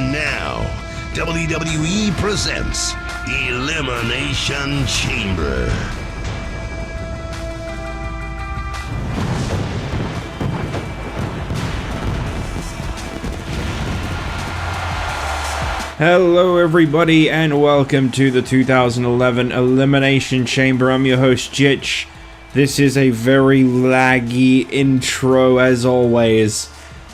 And now, WWE presents Elimination Chamber. Hello everybody and welcome to the 2011 Elimination Chamber. I'm your host Jitch. This is a very laggy intro as always,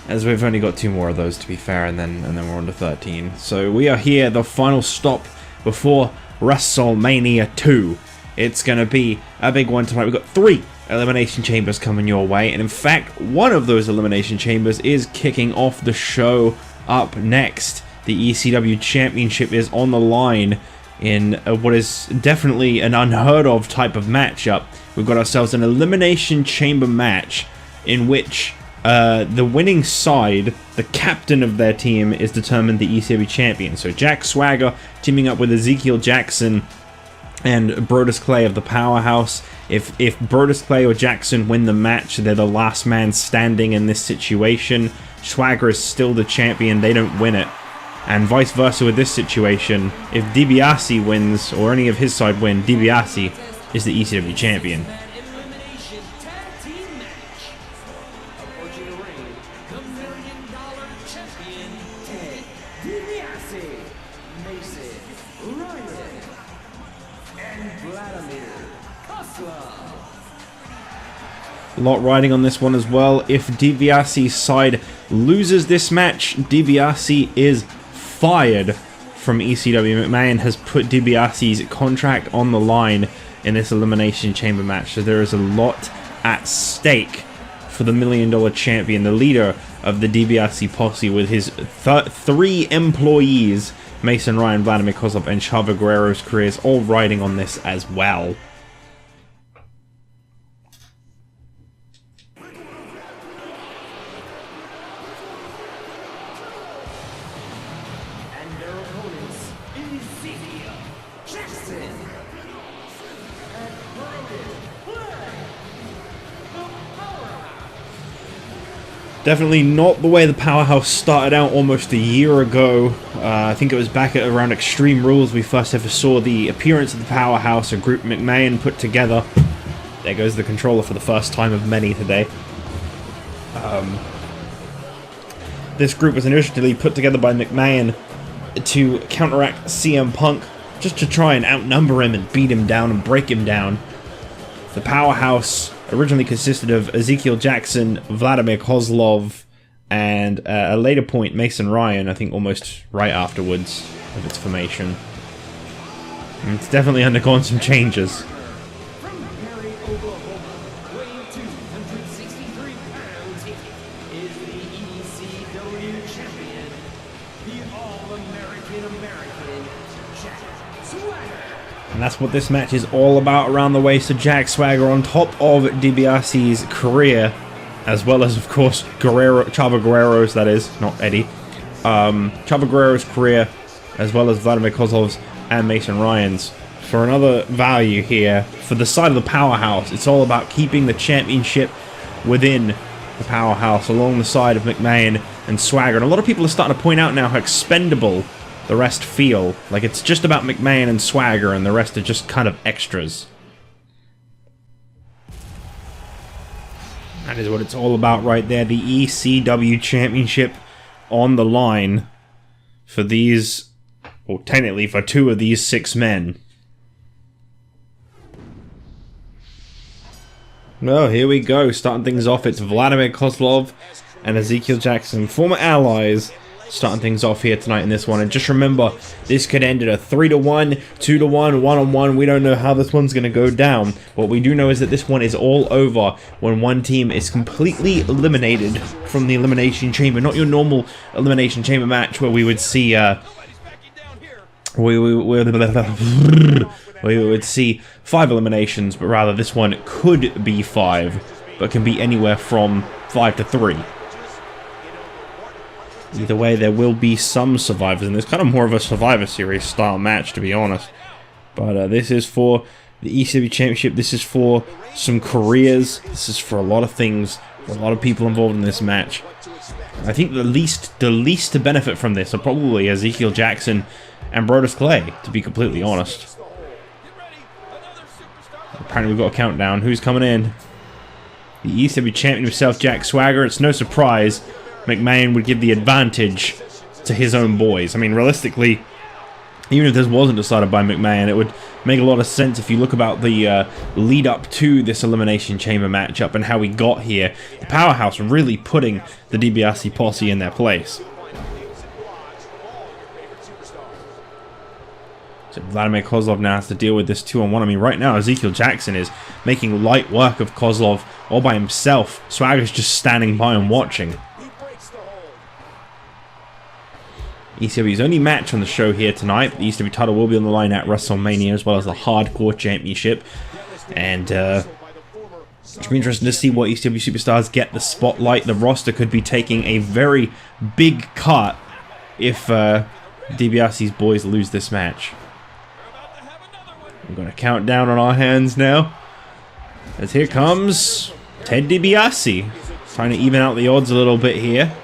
as we've only got 2 more of those to be fair, and then we're on to 13. So we are here, the final stop before WrestleMania 2. It's going to be a big one tonight. We've got 3 Elimination Chambers coming your way, and in fact one of those Elimination Chambers is kicking off the show up next. The ECW Championship is on the line in what is definitely an unheard of type of matchup. We've got ourselves an Elimination Chamber match in which the winning side, the captain of their team, is determined the ECW champion. So Jack Swagger teaming up with Ezekiel Jackson and Brodus Clay of the Powerhouse. If Brodus Clay or Jackson win the match, they're the last man standing in this situation. Swagger is still the champion, they don't win it. And vice versa with this situation, if DiBiase wins, or any of his side win, DiBiase is the ECW champion. A lot riding on this one as well. If DiBiase's side loses this match, DiBiase is fired from ECW. McMahon has put DiBiase's contract on the line in this Elimination Chamber match, so there is a lot at stake for the $1 Million champion, the leader of the DiBiase posse, with his 3 employees, Mason Ryan, Vladimir, Kozlov, and Chavo Guerrero's careers, all riding on this as well. Definitely not the way the Powerhouse started out almost a year ago. I think it was back at around Extreme Rules we first ever saw the appearance of the Powerhouse, a group McMahon put together. There goes the controller for the first time of many today. This group was initially put together by McMahon to counteract CM Punk, just to try and outnumber him and beat him down and break him down. The Powerhouse originally consisted of Ezekiel Jackson, Vladimir, Kozlov, and at a later point Mason Ryan, I think almost right afterwards of its formation. And it's definitely undergone some changes. And that's what this match is all about around the way. So Jack Swagger on top of DiBiase's career, as well as, of course, Chavo Guerrero's, that is, not Eddie. Chavo Guerrero's career, as well as Vladimir Kozlov's and Mason Ryan's. For another value here, for the side of the Powerhouse, it's all about keeping the championship within the Powerhouse, along the side of McMahon and Swagger. And a lot of people are starting to point out now how expendable the rest feel. Like it's just about McMahon and Swagger and the rest are just kind of extras. That is what it's all about right there. The ECW Championship on the line for these, well, technically for 2 of these 6 men. Well, here we go. Starting things off, it's Vladimir Kozlov and Ezekiel Jackson, former allies, starting things off here tonight in this one. And just remember, this could end at a 3-1, 2-1, 1-on-1. We don't know how this one's going to go down. What we do know is that this one is all over when one team is completely eliminated from the Elimination Chamber. Not your normal Elimination Chamber match where we would see we would see 5 eliminations, but rather this one could be 5, but can be anywhere from 5 to 3. Either way, there will be some survivors, and it's kind of more of a Survivor Series style match, to be honest. But this is for the ECW Championship. This is for some careers. This is for a lot of things A lot of people involved in this match. I think the least to benefit from this are probably Ezekiel Jackson and Brodus Clay, to be completely honest. Apparently we've got a countdown. Who's coming in? The ECW champion himself, Jack Swagger. It's no surprise McMahon would give the advantage to his own boys. I mean, realistically, even if this wasn't decided by McMahon, it would make a lot of sense if you look about the lead up to this Elimination Chamber matchup and how we got here. The Powerhouse really putting the DiBiase posse in their place. So Vladimir Kozlov now has to deal with this 2-on-1. I mean, right now Ezekiel Jackson is making light work of Kozlov all by himself. Swagger's just standing by and watching. ECW's only match on the show here tonight. The ECW title will be on the line at WrestleMania, as well as the Hardcore Championship. And it'll be interesting to see what ECW superstars get the spotlight. The roster could be taking a very big cut if DiBiase's boys lose this match. We're going to count down on our hands now, as here comes Ted DiBiase, trying to even out the odds a little bit here.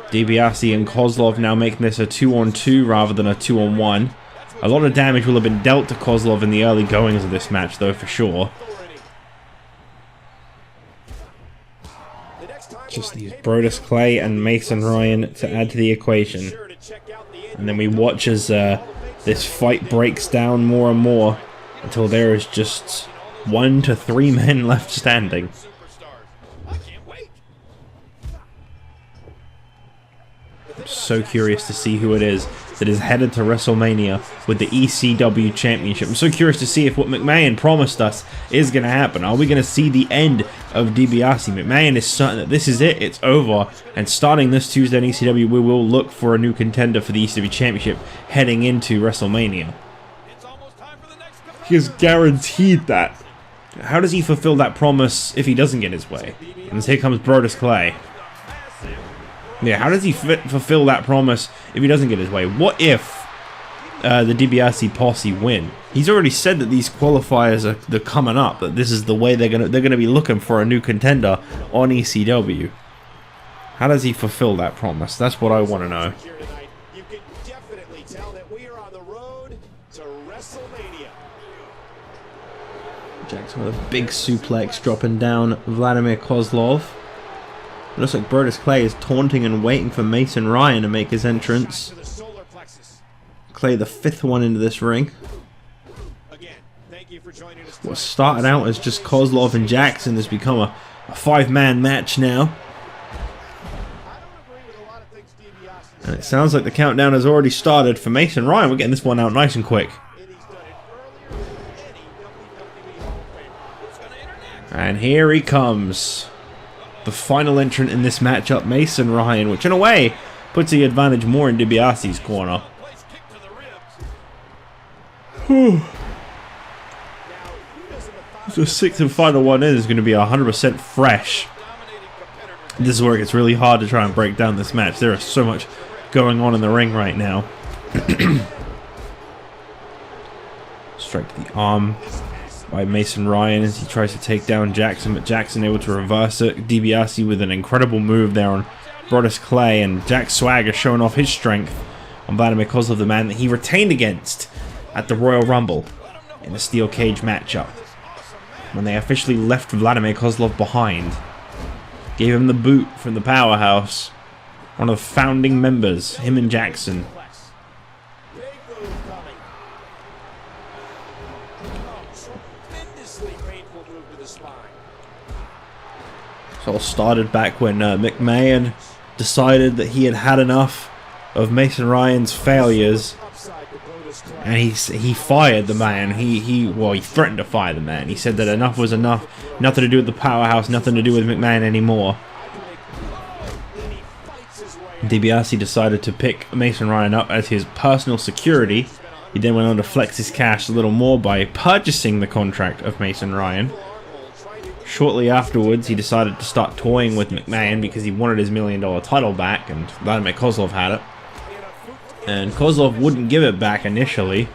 DiBiase and Kozlov now making this a 2-on-2 rather than a 2-on-1. A lot of damage will have been dealt to Kozlov in the early goings of this match, though, for sure. Just these Brodus Clay and Mason Ryan to add to the equation. And then we watch as this fight breaks down more and more until there is just 1 to 3 men left standing. I'm so curious to see who it is that is headed to WrestleMania with the ECW Championship. I'm so curious to see if what McMahon promised us is going to happen. Are we going to see the end of DiBiase? McMahon is certain that this is it, it's over, and starting this Tuesday in ECW, we will look for a new contender for the ECW Championship heading into WrestleMania. He has guaranteed that. How does he fulfill that promise if he doesn't get his way? And here comes Brodus Clay. Yeah, how does he fulfill that promise if he doesn't get his way? What if the DiBiase posse win? He's already said that these qualifiers they're coming up, that this is the way they're gonna be looking for a new contender on ECW. How does he fulfill that promise? That's what I want to know. You can definitely tell that we are on the road to WrestleMania. Jackson with a big suplex dropping down Vladimir Kozlov. It looks like Brodus Clay is taunting and waiting for Mason Ryan to make his entrance. Clay, the 5th one into this ring. What started out as just Kozlov and Jackson has become a 5-man match now. And it sounds like the countdown has already started for Mason Ryan. We're getting this one out nice and quick. And here he comes. The final entrant in this matchup, Mason Ryan, which in a way puts the advantage more in DiBiase's corner. The 6th and final one is going to be 100% fresh. This is where it gets really hard to try and break down this match. There is so much going on in the ring right now. Strike to the arm by Mason Ryan as he tries to take down Jackson, but Jackson able to reverse it. DiBiase with an incredible move there on Brodus Clay, and Jack Swagger showing off his strength on Vladimir Kozlov, the man that he retained against at the Royal Rumble in the steel cage matchup, when they officially left Vladimir Kozlov behind. Gave him the boot from the Powerhouse, one of the founding members, him and Jackson. It all started back when McMahon decided that he had had enough of Mason Ryan's failures, and he fired the man. He threatened to fire the man. He said that enough was enough. Nothing to do with the Powerhouse. Nothing to do with McMahon anymore. DiBiase decided to pick Mason Ryan up as his personal security. He then went on to flex his cash a little more by purchasing the contract of Mason Ryan. Shortly afterwards, he decided to start toying with McMahon because he wanted his $1 million title back, and Vladimir Kozlov had it. And Kozlov wouldn't give it back initially.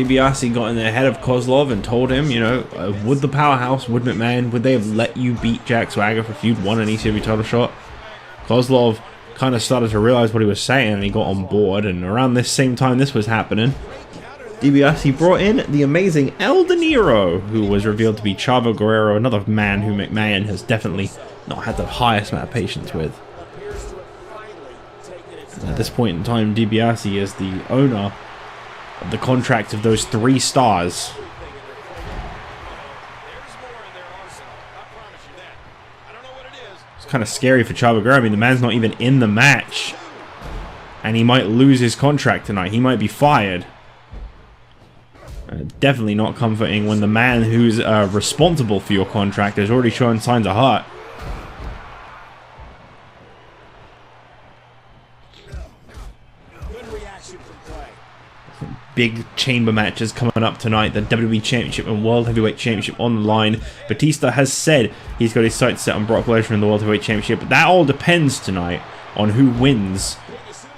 DiBiase got in the head of Kozlov and told him, you know, would the Powerhouse, would McMahon, would they have let you beat Jack Swagger if you'd won an ECW title shot? Kozlov kind of started to realize what he was saying, and he got on board. And around this same time this was happening, DiBiase brought in the amazing El Dinero, who was revealed to be Chavo Guerrero, another man who McMahon has definitely not had the highest amount of patience with. At this point in time, DiBiase is the owner of the contract of those 3 stars. It's kind of scary for Chavo Guerrero. I mean, the man's not even in the match, and he might lose his contract tonight. He might be fired. Definitely not comforting when the man who's responsible for your contract has already shown signs of hurt. Big chamber matches coming up tonight. The WWE Championship and World Heavyweight Championship on the line. Batista has said he's got his sights set on Brock Lesnar in the World Heavyweight Championship, but that all depends tonight on who wins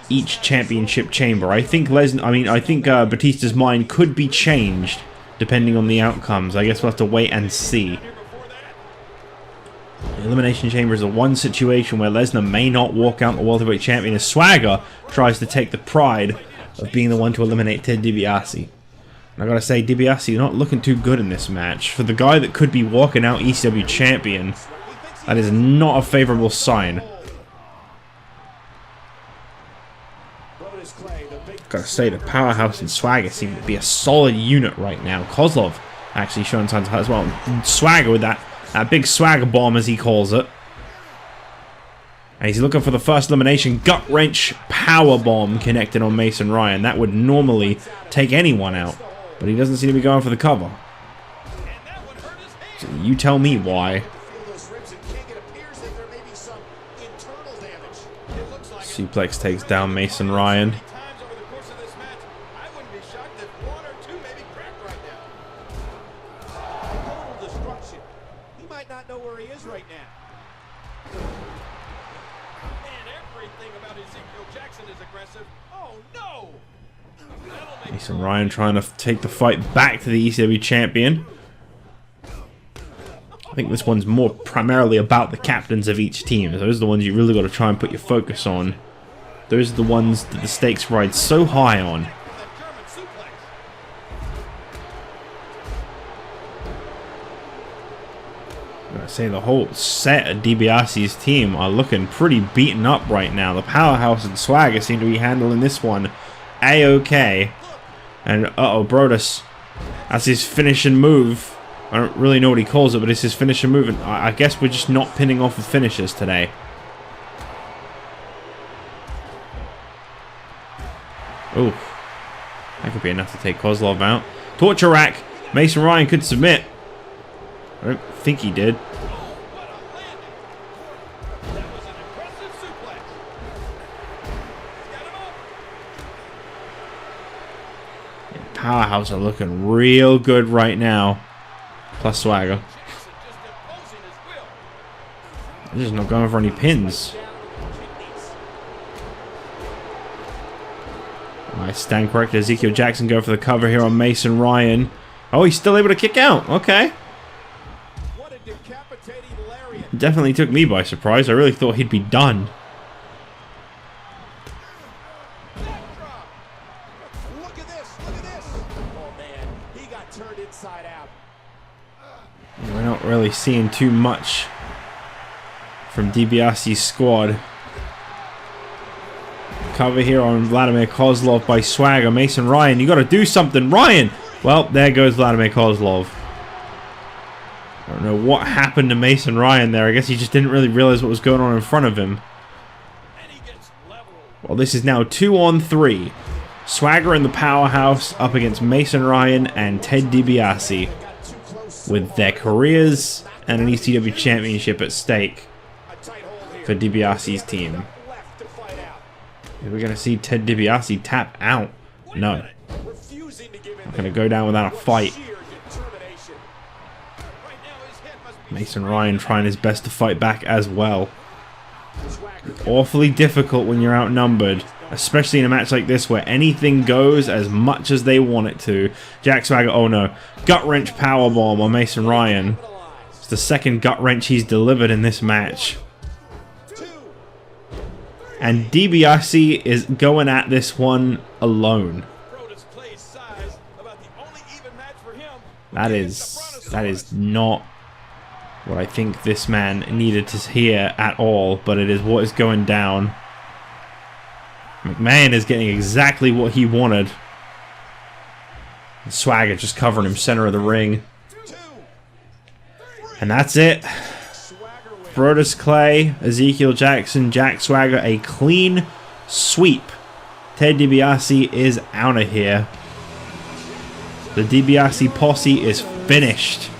each championship chamber. I think Batista's mind could be changed depending on the outcomes. I guess we'll have to wait and see. The Elimination Chamber is the one situation where Lesnar may not walk out the World Heavyweight Champion as Swagger tries to take the pride of being the one to eliminate Ted DiBiase. And I gotta say, DiBiase not looking too good in this match. For the guy that could be walking out ECW Champion, that is not a favorable sign. Gotta say, the Powerhouse and Swagger seem to be a solid unit right now. Kozlov actually showing signs of hurt as well. And Swagger with that big Swagger bomb, as he calls it. And he's looking for the first elimination. Gut wrench power bomb connected on Mason Ryan. That would normally take anyone out, but he doesn't seem to be going for the cover. So you tell me why. Suplex takes down Mason Ryan. Mason Ryan trying to take the fight back to the ECW champion. I think this one's more primarily about the captains of each team. Those are the ones you really got to try and put your focus on. Those are the ones that the stakes ride so high on. I say the whole set of DiBiase's team are looking pretty beaten up right now. The Powerhouse and Swagger seem to be handling this one A-okay. And Brodus, that's his finishing move. I don't really know what he calls it, but it's his finishing move. And I guess we're just not pinning off the finishers today. Oh, that could be enough to take Kozlov out. Torture rack. Mason Ryan could submit. I don't think he did. Powerhouse are looking real good right now. Plus Swagger. They're just not going for any pins. I stand corrected. Ezekiel Jackson go for the cover here on Mason Ryan. Oh, he's still able to kick out. Okay. Definitely took me by surprise. I really thought he'd be done. We're not really seeing too much from DiBiase's squad. Cover here on Vladimir Kozlov by Swagger. Mason Ryan, you got to do something. Ryan! Well, there goes Vladimir Kozlov. I don't know what happened to Mason Ryan there. I guess he just didn't really realize what was going on in front of him. Well, this is now 2-on-3. Swagger and the Powerhouse up against Mason Ryan and Ted DiBiase, with their careers and an ECW championship at stake for DiBiase's team. Are we going to see Ted DiBiase tap out? No. Not going to go down without a fight. Mason Ryan trying his best to fight back as well. Awfully difficult when you're outnumbered. especially in a match like this where anything goes as much as they want it to. Jack Swagger, oh no, gut wrench powerbomb on Mason Ryan. It's the second gut wrench he's delivered in this match. And DiBiase is going at this one alone. That is not what I think this man needed to hear at all, but it is what is going down. McMahon is getting exactly what he wanted. And Swagger just covering him center of the ring. And that's it. Brodus Clay, Ezekiel Jackson, Jack Swagger, a clean sweep. Ted DiBiase is out of here. The DiBiase posse is finished.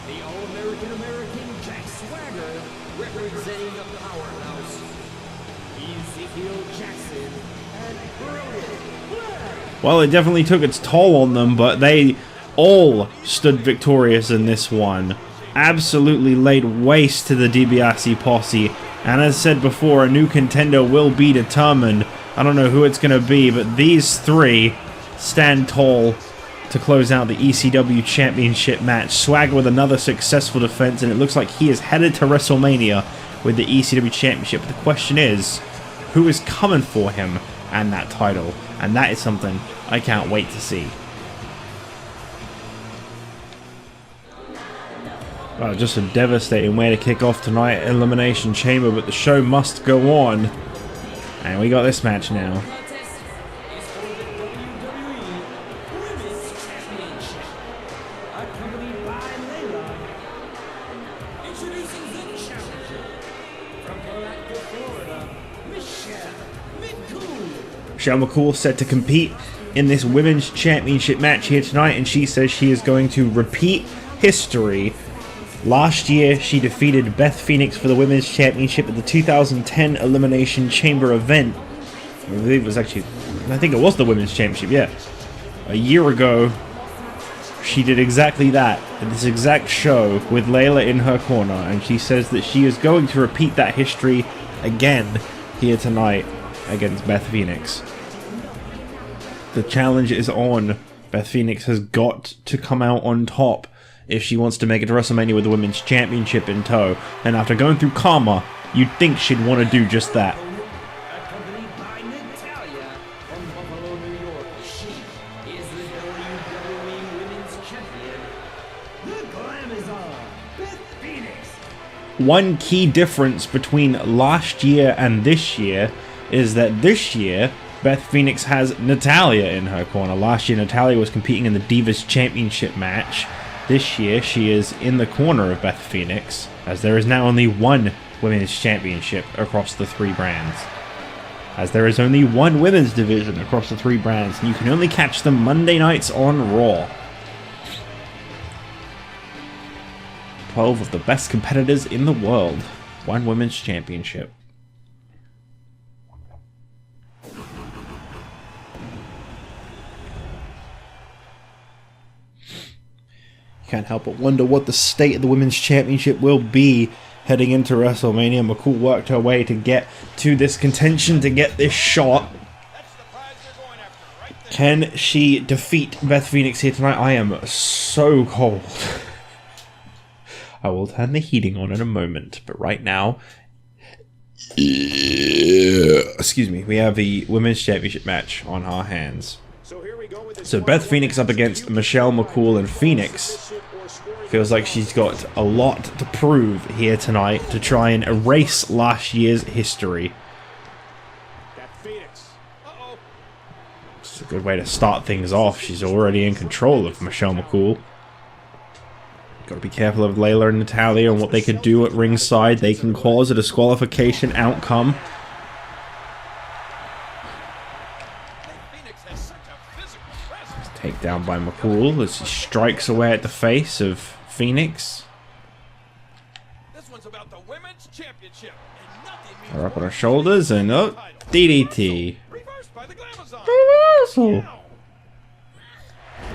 The All-American Jack Swagger representing the powerhouse. Ezekiel Jackson and Brie. Well, it definitely took its toll on them, but they all stood victorious in this one. Absolutely laid waste to the DiBiase posse. And as said before, a new contender will be determined. I don't know who it's going to be, but these three stand tall to close out the ECW Championship match. Swagger with another successful defense, and it looks like he is headed to WrestleMania with the ECW Championship. But the question is, who is coming for him and that title? And that is something I can't wait to see. Well, just a devastating way to kick off tonight, Elimination Chamber, but the show must go on. And we got this match now. Accompanied by Layla. Introducing the challenger from Florida, Michelle McCool set to compete in this Women's Championship match here tonight, and she says she is going to repeat history. Last year, she defeated Beth Phoenix for the Women's Championship at the 2010 Elimination Chamber event. I believe it was actually, I think it was the Women's Championship, yeah. A year ago, she did exactly that at this exact show with Layla in her corner, and she says that she is going to repeat that history again here tonight against Beth Phoenix. The challenge is on. Beth Phoenix has got to come out on top if she wants to make it to WrestleMania with the Women's Championship in tow. And after going through karma, you'd think she'd want to do just that. accompanied by Natalya from Buffalo, New York. She is the WWE Women's Champion. The Glamazon, Beth Phoenix. One key difference between last year and this year is that this year, Beth Phoenix has Natalya in her corner. Last year, Natalya was competing in the Divas Championship match. This year, she is in the corner of Beth Phoenix, as there is now only one Women's Championship across the three brands. As there is only one Women's Division across the three brands, and you can only catch them Monday nights on Raw. 12 of the best competitors in the world. One Women's Championship. Can't help but wonder what the state of the Women's Championship will be heading into WrestleMania. McCool worked her way to get to this contention, to get this shot. Can she defeat Beth Phoenix here tonight? I am so cold. I will turn the heating on in a moment, but right now, excuse me, we have the Women's Championship match on our hands. So Beth Phoenix up against Michelle McCool, and Phoenix feels like she's got a lot to prove here tonight to try and erase last year's history. It's a good way to start things off. She's already in control of Michelle McCool. Got to be careful of Layla and Natalya and what they could do at ringside. They can cause a disqualification outcome. Takedown by McCool as he strikes away at the face of Phoenix. Her up on her shoulders and oh, DDT. Reversal.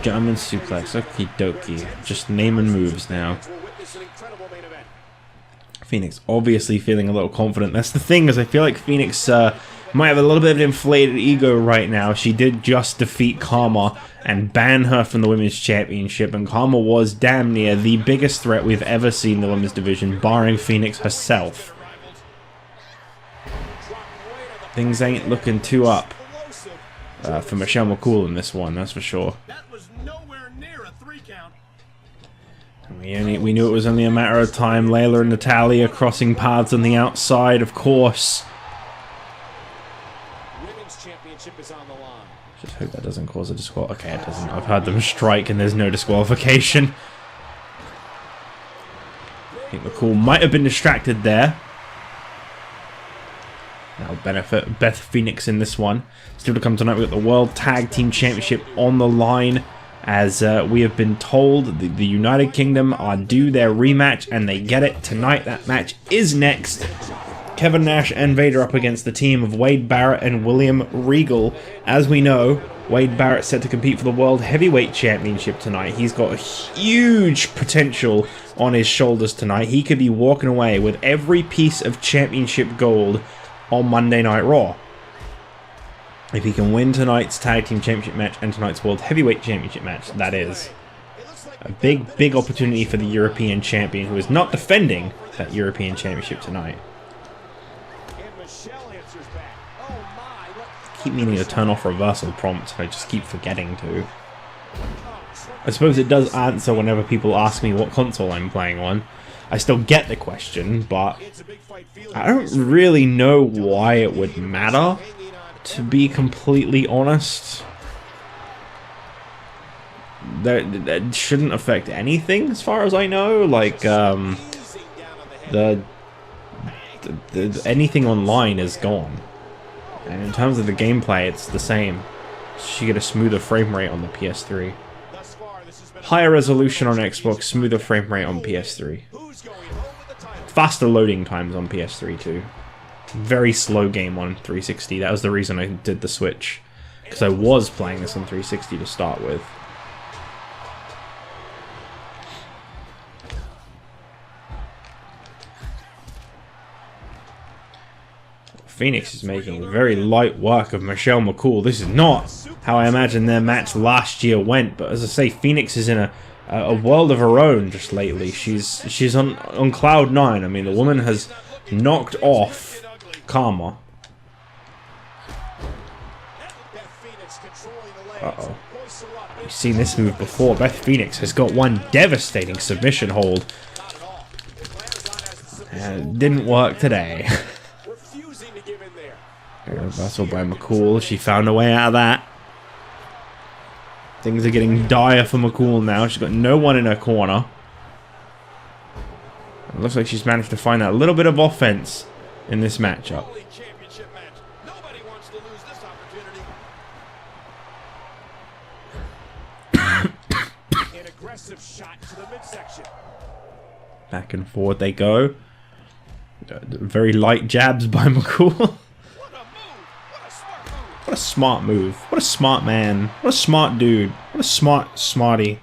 German suplex. Okie dokie. Just naming moves now. Phoenix obviously feeling a little confident. That's the thing, is I feel like Phoenix might have a little bit of an inflated ego right now. She did just defeat Karma and ban her from the Women's Championship, and Karma was damn near the biggest threat we've ever seen in the Women's Division, barring Phoenix herself. Things ain't looking too up for Michelle McCool in this one, that's for sure. We knew it was only a matter of time. Layla and Natalya crossing paths on the outside, of course. Women's championship is on the line. Just hope that doesn't cause a disqualification. Okay, it doesn't. I've heard them strike and there's no disqualification. I think McCool might have been distracted there. That'll benefit Beth Phoenix in this one. Still to come tonight, we've got the World Tag Team Championship on the line. As we have been told, the United Kingdom are due their rematch, and they get it tonight. That match is next. Kevin Nash and Vader up against the team of Wade Barrett and William Regal. As we know, Wade Barrett set to compete for the World Heavyweight Championship tonight. He's got a huge potential on his shoulders tonight. He could be walking away with every piece of championship gold on Monday Night Raw. If he can win tonight's Tag Team Championship match and tonight's World Heavyweight Championship match, that is a big opportunity for the European Champion, who is not defending that European Championship tonight. Keep meaning to turn off reversal prompts, and I just keep forgetting to. I suppose it does answer whenever people ask me what console I'm playing on. I still get the question, but I don't really know why it would matter, to be completely honest. That shouldn't affect anything as far as I know. Like, anything online is gone. And in terms of the gameplay, it's the same. You get a smoother frame rate on the PS3. Higher resolution on Xbox, smoother frame rate on PS3. Faster loading times on PS3 too. Very slow game on 360. That was the reason I did the switch, because I was playing this on 360 to start with. Phoenix is making very light work of Michelle McCool. This is not how I imagine their match last year went, but as I say, Phoenix is in a world of her own just lately. She's on cloud 9. I mean, the woman has knocked off Karma. Uh-oh. You've seen this move before. Beth Phoenix has got one devastating submission hold. And it didn't work today. Reversal by McCool. She found a way out of that. Things are getting dire for McCool now. She's got no one in her corner. It looks like she's managed to find that little bit of offense in this matchup. Back and forward they go. Very light jabs by McCool. What a smart move. What a smart man. What a smart dude. What a smart smarty.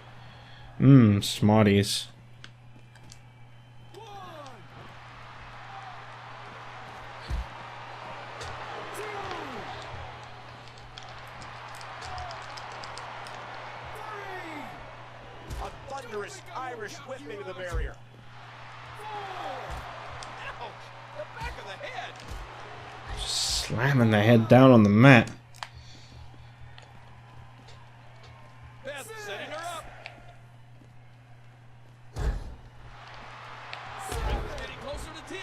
Smarties. A thunderous Irish whip into the barrier. Ouch! The back of the head. Slamming the head down on the mat. Beth setting her up.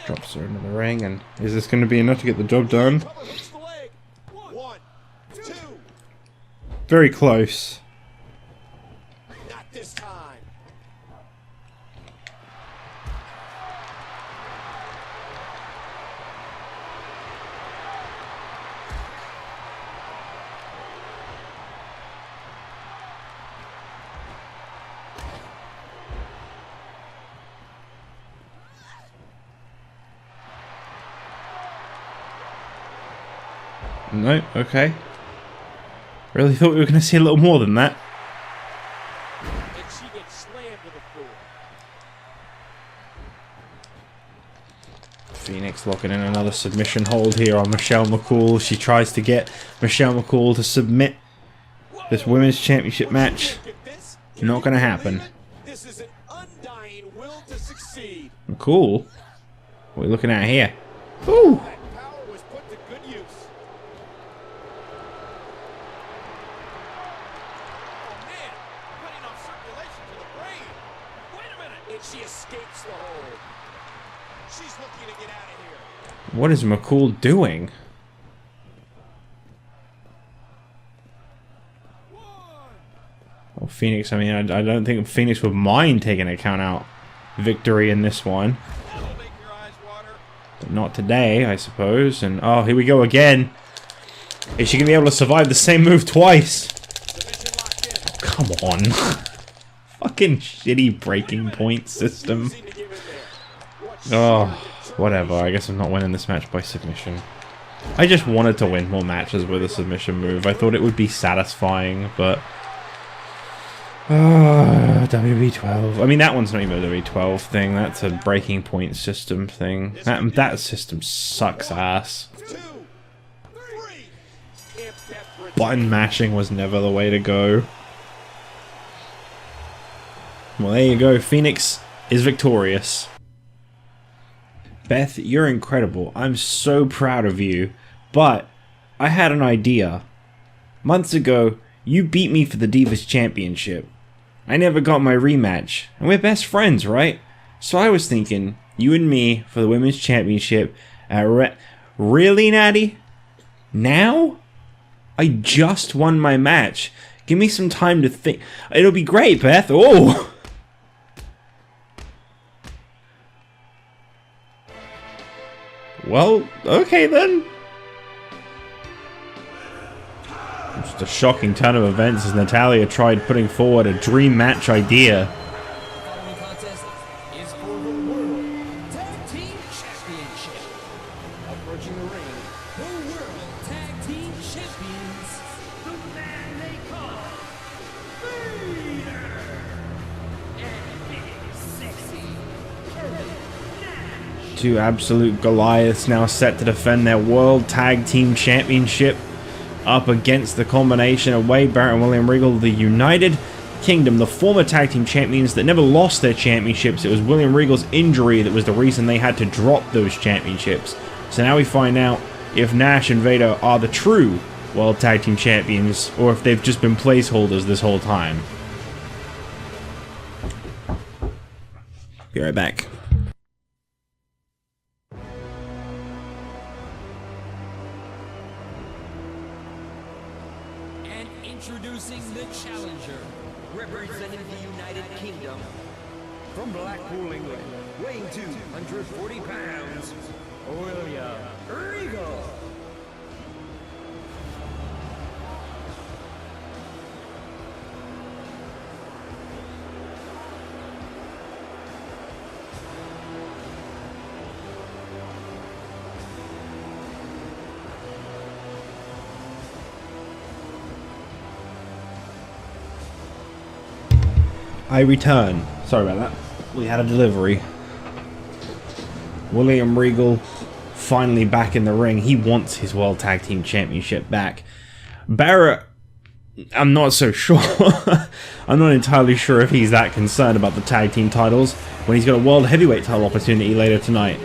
Drops her into the ring, and is this going to be enough to get the job done? One, two. Very close. Not this time. No, okay. Really thought we were going to see a little more than that. And she gets slammed to the floor. Phoenix locking in another submission hold here on Michelle McCool. She tries to get Michelle McCool to submit this women's championship match. Not going to happen. This is an undying will to succeed. McCool? What are we looking at here? Ooh! That power was put to good use. Oh man, cutting off circulation to the brain. Wait a minute. And she escapes the hold. She's looking to get out of here. What is McCool doing? Well, Phoenix, I mean, I don't think Phoenix would mind taking a count-out victory in this one. That'll make your eyes water. But not today, I suppose. And, oh, here we go again. Is she going to be able to survive the same move twice? Submission locked in. Oh, come on. Fucking shitty breaking point system. Losing to give it there. What Oh, sheer whatever. I guess I'm not winning this match by submission. I just wanted to win more matches with a submission move. I thought it would be satisfying, but... WWE 12. I mean, that one's not even a WWE 12 thing. That's a breaking point system thing. That system sucks ass. 2, 3. If Beth retains- Button mashing was never the way to go. Well, there you go. Phoenix is victorious. Beth, you're incredible. I'm so proud of you. But I had an idea. Months ago, you beat me for the Divas Championship. I never got my rematch, and we're best friends, right? So I was thinking, you and me for the Women's Championship at Really, Natty? Now? I just won my match. Give me some time to think. It'll be great, Beth. Oh! Well, okay then. Just a shocking turn of events as Natalya tried putting forward a dream match idea. The following contest is for the World Tag Team Championship. Approaching the ring, the World Tag Team Champions, the man they call Vader, and Big Sexy Nash. Two absolute Goliaths now set to defend their World Tag Team Championship up against the combination of Wade Barrett and William Regal, the United Kingdom, the former tag team champions that never lost their championships. It was William Regal's injury that was the reason they had to drop those championships. So now we find out if Nash and Vader are the true World Tag Team Champions, or if they've just been placeholders this whole time. Be right back. Introducing the challenger, representing the United Kingdom, from Blackpool, England, weighing 240 pounds, William Regal. I return. Sorry about that. We had a delivery. William Regal finally back in the ring. He wants his World Tag Team Championship back. Barrett, I'm not so sure. I'm not entirely sure if he's that concerned about the tag team titles when he's got a World Heavyweight title opportunity later tonight.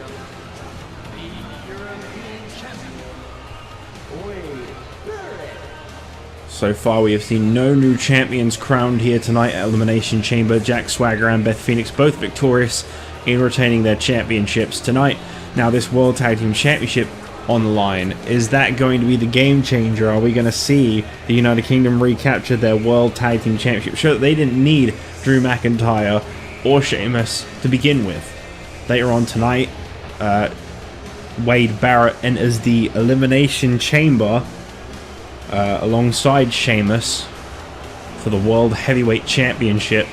So far, we have seen no new champions crowned here tonight at Elimination Chamber. Jack Swagger and Beth Phoenix both victorious in retaining their championships tonight. Now, this World Tag Team Championship on the line, is that going to be the game changer? Are we going to see the United Kingdom recapture their World Tag Team Championship? Sure, they didn't need Drew McIntyre or Sheamus to begin with. Later on tonight, Wade Barrett enters the Elimination Chamber alongside Sheamus for the World Heavyweight Championship.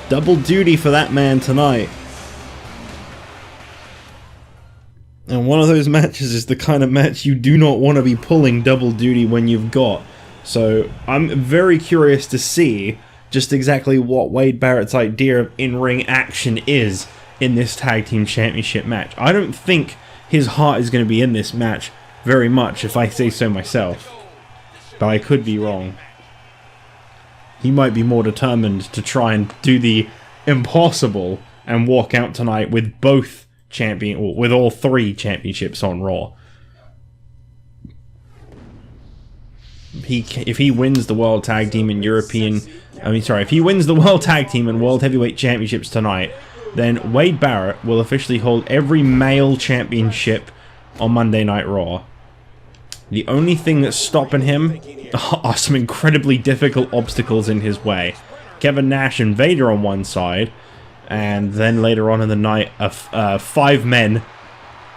Double duty for that man tonight. And one of those matches is the kind of match you do not want to be pulling double duty when you've got. So I'm very curious to see just exactly what Wade Barrett's idea of in-ring action is in this Tag Team Championship match. I don't think his heart is going to be in this match very much, if I say so myself. But I could be wrong. He might be more determined to try and do the impossible and walk out tonight with both with all 3 championships on Raw. If he wins the World Tag Team and if he wins the World Tag Team and World Heavyweight Championships tonight, then Wade Barrett will officially hold every male championship on Monday Night Raw. The only thing that's stopping him are some incredibly difficult obstacles in his way. Kevin Nash and Vader on one side, and then later on in the night, 5 men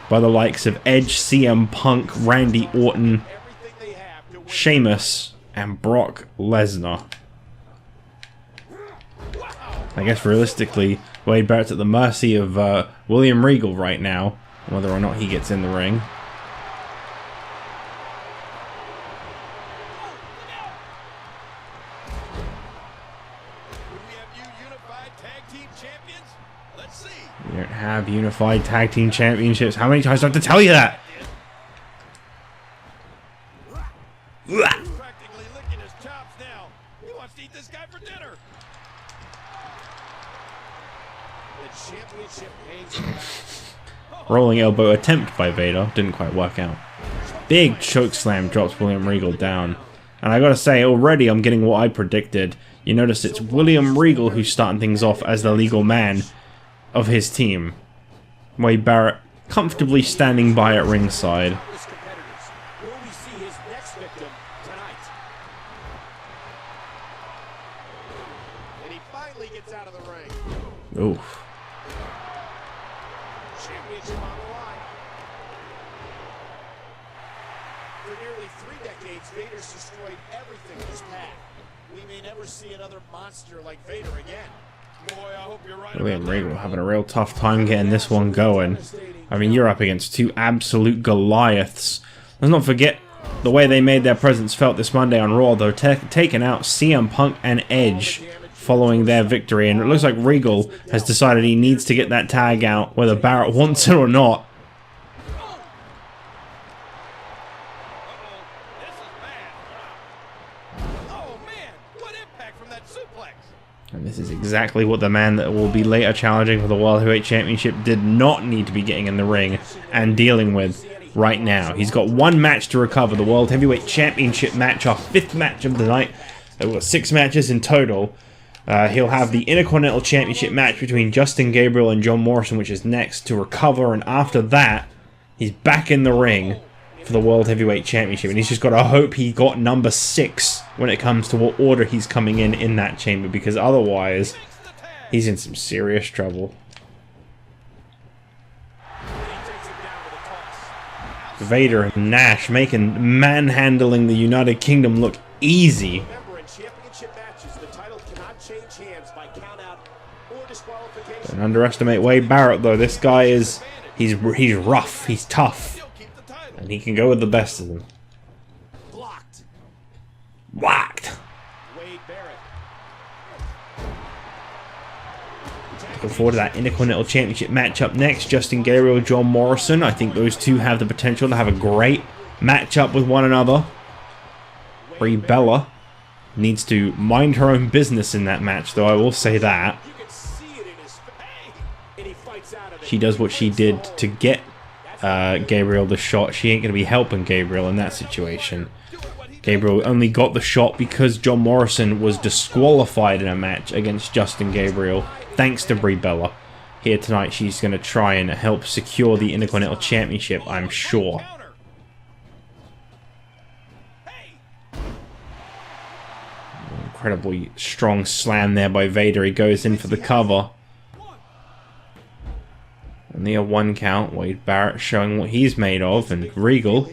by the likes of Edge, CM Punk, Randy Orton, Sheamus, and Brock Lesnar. I guess realistically, Wade Barrett's at the mercy of William Regal right now, whether or not he gets in the ring. We don't have unified tag team championships. How many times do I have to tell you that? Practically licking his chops now. He wants to eat this guy for dinner. The championship hangs around. Rolling elbow attempt by Vader. Didn't quite work out. Big chokeslam drops William Regal down. And I gotta say, already I'm getting what I predicted. You notice it's William Regal who's starting things off as the legal man of his team. Wade Barrett comfortably standing by at ringside. Will we see his next victim tonight? And he finally gets out of the ring. Oof. Championship on the line. For nearly 3 decades, Vader's destroyed everything in his path. We may never see another monster like Vader again. Boy, I hope you're right. William Regal having a real tough time getting this one going. I mean, you're up against 2 absolute Goliaths. Let's not forget the way they made their presence felt this Monday on Raw, though, taking out CM Punk and Edge following their victory. And it looks like Regal has decided he needs to get that tag out, whether Barrett wants it or not. And this is exactly what the man that will be later challenging for the World Heavyweight Championship did not need to be getting in the ring and dealing with right now. He's got 1 match to recover, the World Heavyweight Championship match, our 5th match of the night. We've got 6 matches in total. He'll have the Intercontinental Championship match between Justin Gabriel and John Morrison, which is next to recover, and after that, he's back in the ring for the World Heavyweight Championship, and he's just got to hope he got number 6 when it comes to what order he's coming in that chamber, because otherwise he's in some serious trouble. Vader and Nash manhandling the United Kingdom look easy. Don't underestimate Wade Barrett though. This guy is he's rough, he's tough. And he can go with the best of them. Whacked. Wade Barrett. Looking forward to that Intercontinental Championship match up next. Justin Gabriel, John Morrison. I think those 2 have the potential to have a great matchup with one another. Brie Bella needs to mind her own business in that match, though, I will say that. She does what she did to get Gabriel the shot. She ain't going to be helping Gabriel in that situation. Gabriel only got the shot because John Morrison was disqualified in a match against Justin Gabriel, thanks to Brie Bella. Here tonight, she's going to try and help secure the Intercontinental Championship, I'm sure. Incredibly strong slam there by Vader. He goes in for the cover. And the 1 count, Wade Barrett showing what he's made of, and Regal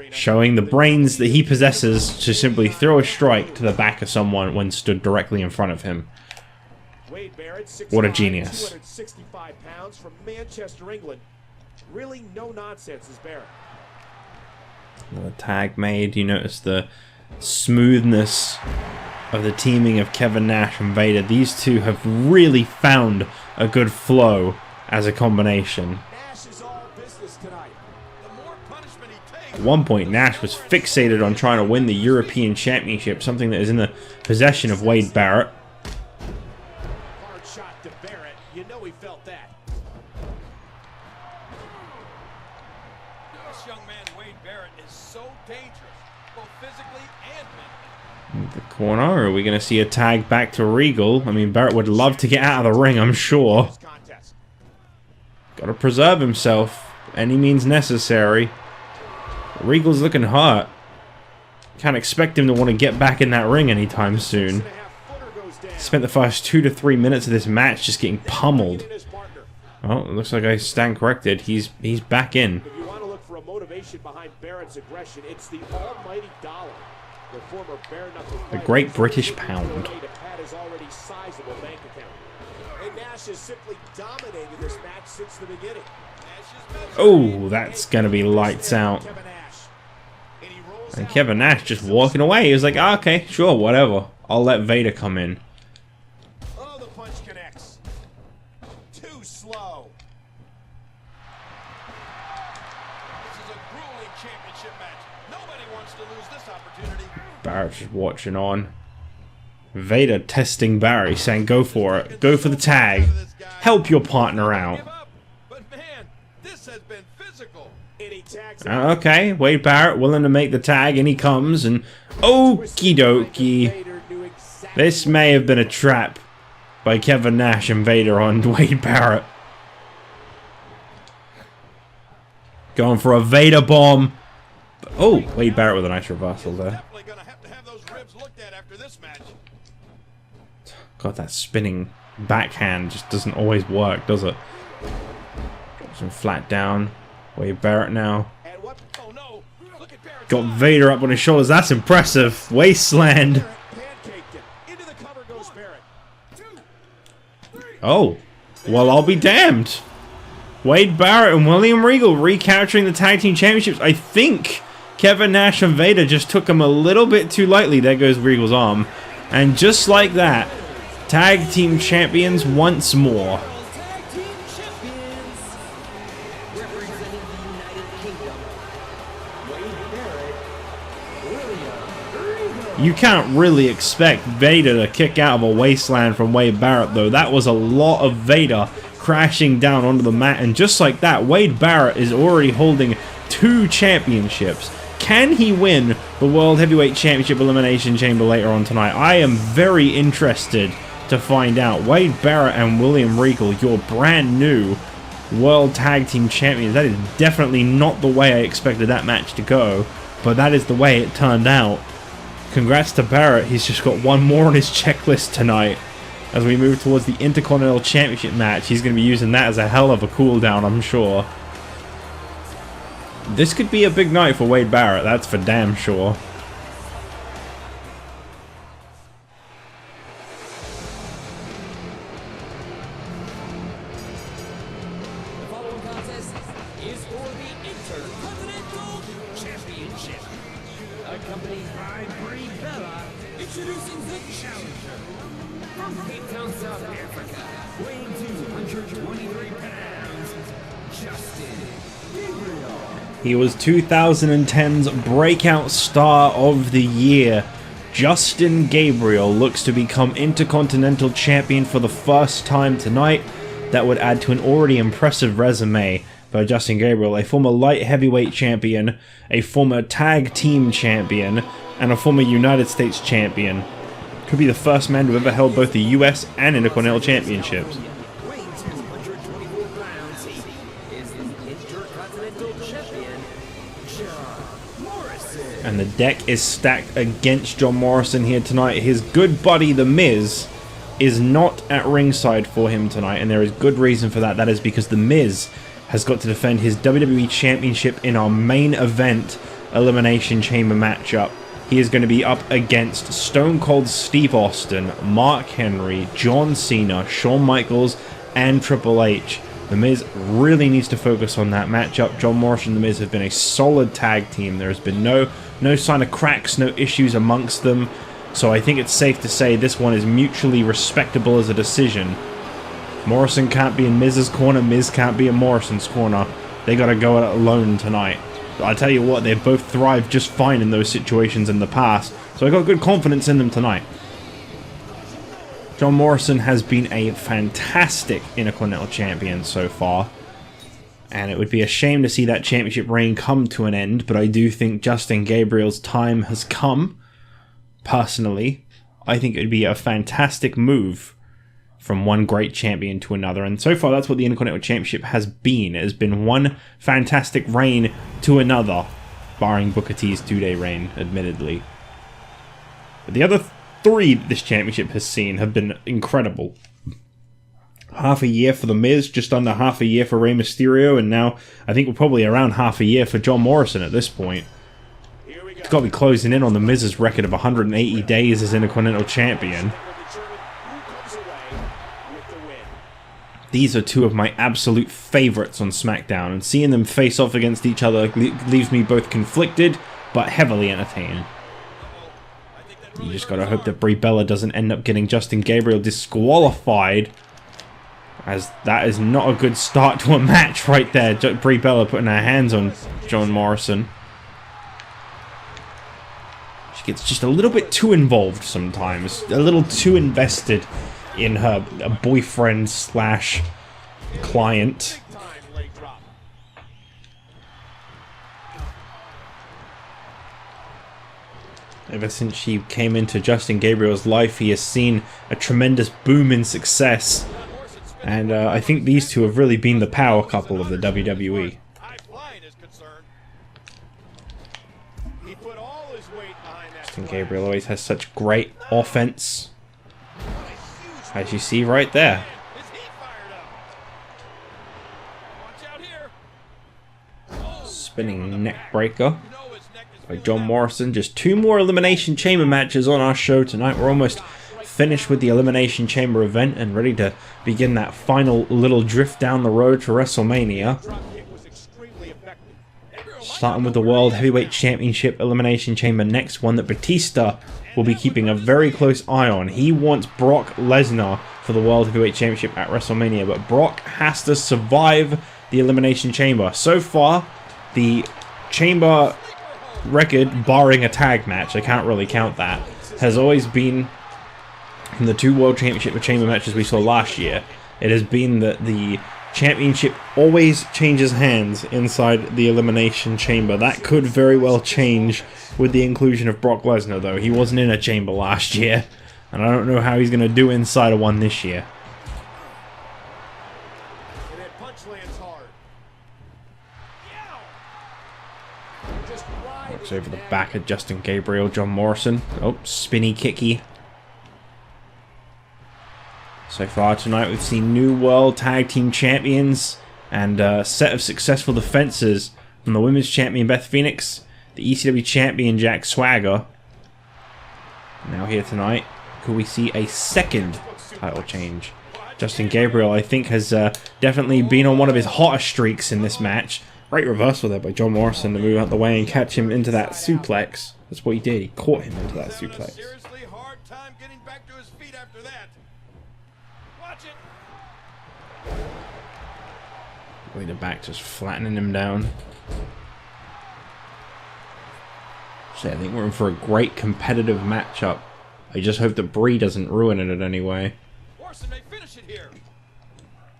showing the brains that he possesses to simply throw a strike to the back of someone when stood directly in front of him. What a genius. 265 pounds from Manchester, England. Really no nonsense is Barrett. Another tag made. You notice the smoothness of the teaming of Kevin Nash and Vader. These 2 have really found a good flow as a combination. Nash is all business tonight. At one point, Nash was fixated on trying to win the European Championship, something that is in the possession of Wade Barrett. Hard shot to Barrett. You know he felt that. This young man, Wade Barrett, is so dangerous, both physically and mentally. The corner, are we going to see a tag back to Regal? I mean, Barrett would love to get out of the ring, I'm sure. Got to preserve himself, any means necessary. Regal's looking hurt. Can't expect him to want to get back in that ring anytime soon. Spent the first 2 to 3 minutes of this match just getting pummeled. Well, it looks like I stand corrected. He's back in. If you want to look for a motivation behind Barrett's aggression, it's the almighty dollar. The former bare knuckle The Great British Pound. And Nash has simply dominated this match since the beginning. Oh, that's gonna be lights out. And Kevin Nash just walking away. He was like, ah, okay, sure, whatever. I'll let Vader come in. Oh, the punch connects. Too slow. This is a grueling championship match. Nobody wants to lose this opportunity. Barrett's just watching on. Vader testing Barry, saying, go for it. Go for the tag. Help your partner out. But man, this has been physical. Okay, Wade Barrett willing to make the tag, and he comes, and okie dokie. This may have been a trap by Kevin Nash and Vader on Wade Barrett. Going for a Vader bomb. Oh, Wade Barrett with a nice reversal there. God, that spinning backhand just doesn't always work, does it? Some flat down. Wade Barrett now. Got Vader up on his shoulders. That's impressive. Wasteland. Oh. Well, I'll be damned. Wade Barrett and William Regal recapturing the tag team championships. I think Kevin Nash and Vader just took him a little bit too lightly. There goes Regal's arm. And just like that, tag team champions once more. You can't really expect Vader to kick out of a wasteland from Wade Barrett, though. That was a lot of Vader crashing down onto the mat, and just like that, Wade Barrett is already holding 2 championships. Can he win the World Heavyweight Championship Elimination Chamber later on tonight? I am very interested to find out. Wade Barrett and William Regal, your brand new World Tag Team Champions. That is definitely not the way I expected that match to go, but that is the way it turned out. Congrats to Barrett. He's just got one more on his checklist tonight. As we move towards the Intercontinental Championship match, he's going to be using that as a hell of a cooldown, I'm sure. This could be a big night for Wade Barrett, that's for damn sure. The following contest is for the Intercontinental Championship. Accompanied by Brie, introducing the challenger. From Cape Town, South Africa, weighing 223 pounds, Justin Gabriel. He was 2010's Breakout Star of the Year. Justin Gabriel looks to become Intercontinental Champion for the first time tonight. That would add to an already impressive resume by Justin Gabriel, a former light heavyweight champion, a former tag team champion, and a former United States champion. Could be the first man to have ever held both the US and Intercontinental Championships. Weighing 224 pounds, he is the Intercontinental Champion, John Morrison. And the deck is stacked against John Morrison here tonight. His good buddy, The Miz, is not at ringside for him tonight, and there is good reason for that. That is because The Miz has got to defend his WWE Championship in our main event Elimination Chamber matchup. He is going to be up against Stone Cold Steve Austin, Mark Henry, John Cena, Shawn Michaels, and Triple H. The Miz really needs to focus on that matchup. John Morrison and The Miz have been a solid tag team. There has been no sign of cracks, no issues amongst them. So I think it's safe to say this one is mutually respectable as a decision. Morrison can't be in Miz's corner, Miz can't be in Morrison's corner. They got to go it alone tonight. I tell you what, they've both thrived just fine in those situations in the past, so I got good confidence in them tonight. John Morrison has been a fantastic Intercontinental Champion so far, and it would be a shame to see that championship reign come to an end, but I do think Justin Gabriel's time has come. Personally, I think it would be a fantastic move from one great champion to another, and so far that's what the Intercontinental Championship has been. It has been one fantastic reign to another, barring Booker T's 2-day reign, admittedly. But the other three this championship has seen have been incredible. Half a year for The Miz, just under half a year for Rey Mysterio, and now I think we're probably around half a year for John Morrison at this point. It's got to be closing in on The Miz's record of 180 days as Intercontinental Champion. These are two of my absolute favourites on SmackDown, and seeing them face off against each other leaves me both conflicted, but heavily entertained. You just gotta hope that Brie Bella doesn't end up getting Justin Gabriel disqualified, as that is not a good start to a match right there. Brie Bella putting her hands on John Morrison. She gets just a little bit too involved sometimes, a little too invested in her boyfriend slash client. Ever since she came into Justin Gabriel's life, he has seen a tremendous boom in success. And I think these two have really been the power couple of the WWE. Justin Gabriel always has such great offense, as you see right there. Spinning neck breaker by John Morrison. Just two more Elimination Chamber matches on our show tonight. We're almost finished with the Elimination Chamber event and ready to begin that final little drift down the road to WrestleMania. Starting with the World Heavyweight Championship Elimination Chamber next, one that Batista will be keeping a very close eye on. He wants Brock Lesnar for the World Heavyweight Championship at WrestleMania, but Brock has to survive the Elimination Chamber. So far, the Chamber record, barring a tag match, I can't really count that, has always been, from the two World Championship Chamber matches we saw last year, it has been that the championship always changes hands inside the Elimination Chamber. That could very well change with the inclusion of Brock Lesnar, though. He wasn't in a chamber last year, and I don't know how he's going to do inside of one this year. Works over the back of Justin Gabriel, John Morrison. Oh, spinny kicky. So far tonight we've seen new World Tag Team Champions and a set of successful defenses from the Women's Champion Beth Phoenix, the ECW Champion Jack Swagger. Now here tonight, could we see a second title change? Justin Gabriel, I think, has definitely been on one of his hotter streaks in this match. Great reversal there by John Morrison to move out the way and catch him into that suplex. That's what he did. He caught him into that suplex. Way the back, just flattening him down. So I think we're in for a great competitive matchup. I just hope that Brie doesn't ruin it in any way.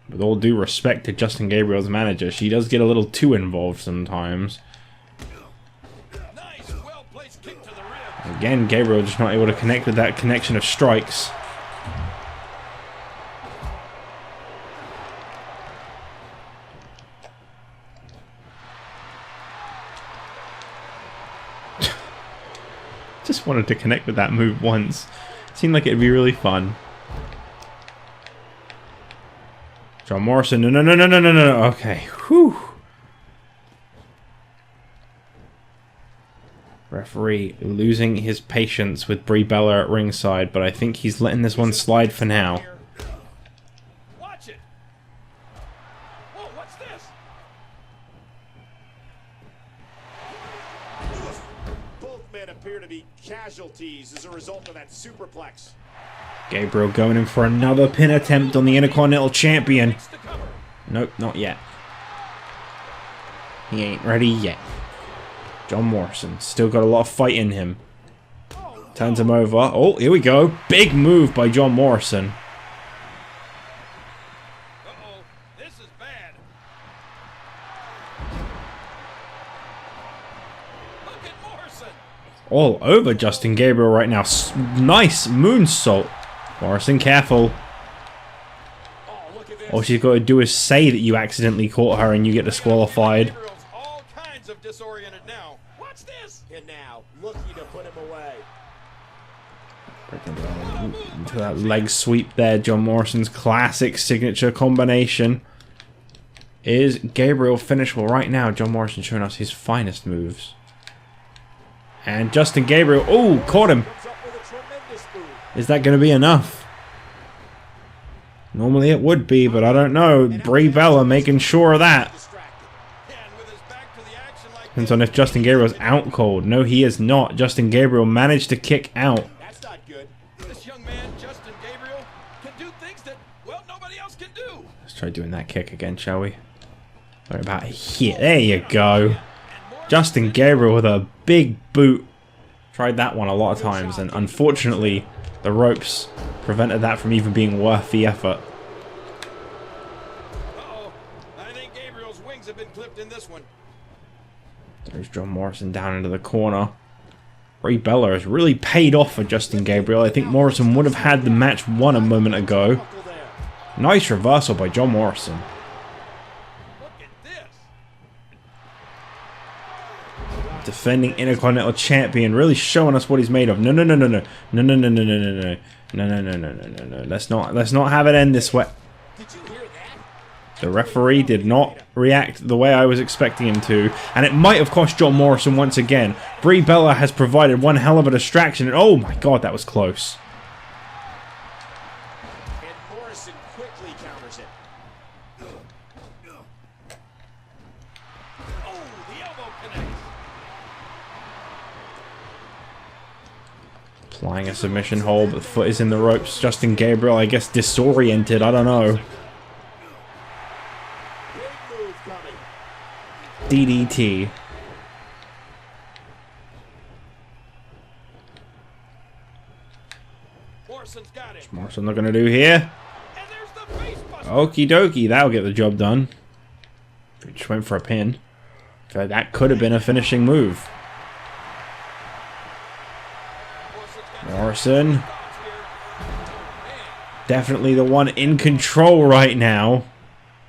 With all due respect to Justin Gabriel's manager, she does get a little too involved sometimes. Again, Gabriel just not able to connect with that connection of strikes. Just wanted to connect with that move once. Seemed like it'd be really fun. John Morrison, no. Okay, whew. Referee losing his patience with Brie Bella at ringside, but I think he's letting this one slide for now. Watch it. Whoa, what's this? Both men appear to be casualties as a result of that superplex. Gabriel going in for another pin attempt on the Intercontinental Champion. Nope, not yet. He ain't ready yet. John Morrison. Still got a lot of fight in him. Turns him over. Oh, here we go. Big move by John Morrison. Uh-oh, this is bad. Look at Morrison. All over Justin Gabriel right now. Nice moonsault. Morrison, careful. Oh, look at this. All she's got to do is say that you accidentally caught her and you get disqualified. Gabriel's all kinds of disoriented now. Watch this. And now, looking to put him away. Into that leg sweep there. John Morrison's classic signature combination. Is Gabriel finishable right now? John Morrison showing us his finest moves. And Justin Gabriel, oh, caught him. Is that going to be enough? Normally it would be, but I don't know. Brie Bella making sure of that. Depends on if Justin Gabriel's out cold. No, he is not. Justin Gabriel managed to kick out. That's not good. This young man, Justin Gabriel, can do things that, well, nobody else can do. Let's try doing that kick again, shall we? Right about here. There you go. Justin Gabriel with a big boot. Tried that one a lot of times, and unfortunately, the ropes prevented that from even being worth the effort. Uh-oh. I think Gabriel's wings have been clipped in this one. There's John Morrison down into the corner. Brie Bella has really paid off for Justin Gabriel. I think Morrison would have had the match won a moment ago. Nice reversal by John Morrison. Look at this. Defending Intercontinental Champion, really showing us what he's made of. No, no, no, no, no, no, no, no, no, no, no, no, no, no, no, no, no, no. Let's not have it end this way. Did you hear that? The referee did not react the way I was expecting him to, and it might have cost John Morrison once again. Brie Bella has provided one hell of a distraction, and oh my god, that was close. And Morrison quickly counters it. Oh, the elbow connects. Applying a submission hold, but the foot is in the ropes. Justin Gabriel, I guess, disoriented, I don't know. Big move coming. DDT. Morrison's got it. What's Morrison looking to do here? And there's the face buster. Okie dokie, that'll get the job done. We just went for a pin. So that could have been a finishing move. Morrison. Definitely the one in control right now.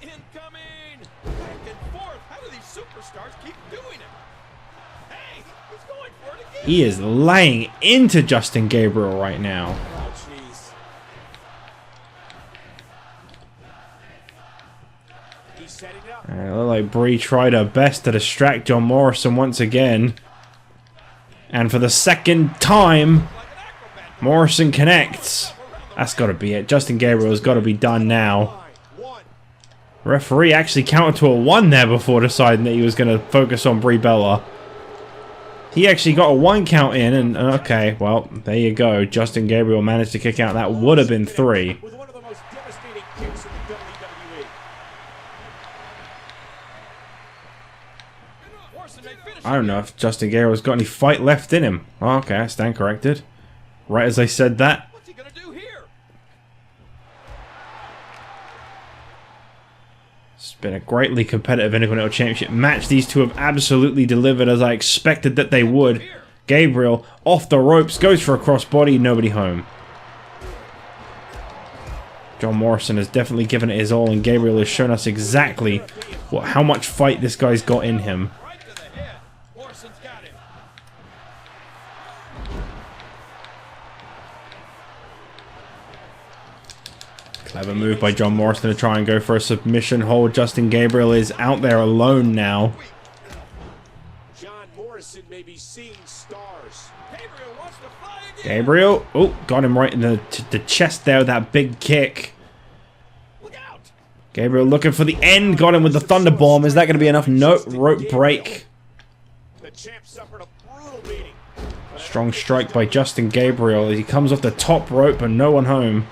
Incoming! Back and forth. How do these superstars keep doing it? Hey, he's going for it again. He is laying into Justin Gabriel right now. Oh, jeez. He's setting up. And it looked like Brie tried her best to distract John Morrison once again. And for the second time, Morrison connects. That's got to be it. Justin Gabriel has got to be done now. Referee actually counted to a 1 there before deciding that he was going to focus on Brie Bella. He actually got a 1 count in, and okay, well, there you go. Justin Gabriel managed to kick out. That would have been 3. With one of the most devastating kicks in the WWE. Morrison may finish I don't know if Justin Gabriel's got any fight left in him. Oh, okay, I stand corrected. Right as I said that. What's he gonna do here? It's been a greatly competitive Intercontinental Championship match. These two have absolutely delivered as I expected that they would. Gabriel off the ropes, goes for a crossbody, nobody home. John Morrison has definitely given it his all, and Gabriel has shown us exactly how much fight this guy's got in him. Right to the head. Morrison's got him. Clever move by John Morrison to try and go for a submission hold. Justin Gabriel is out there alone now. John Morrison may be seeing stars. Gabriel wants to fly again. Gabriel, oh, got him right in the chest there with that big kick. Look out. Gabriel looking for the end, got him with the Thunder Bomb. Is that going to be enough? No, rope break. The champ suffered a brutal beating. Strong strike by Justin Gabriel as he comes off the top rope and no one home.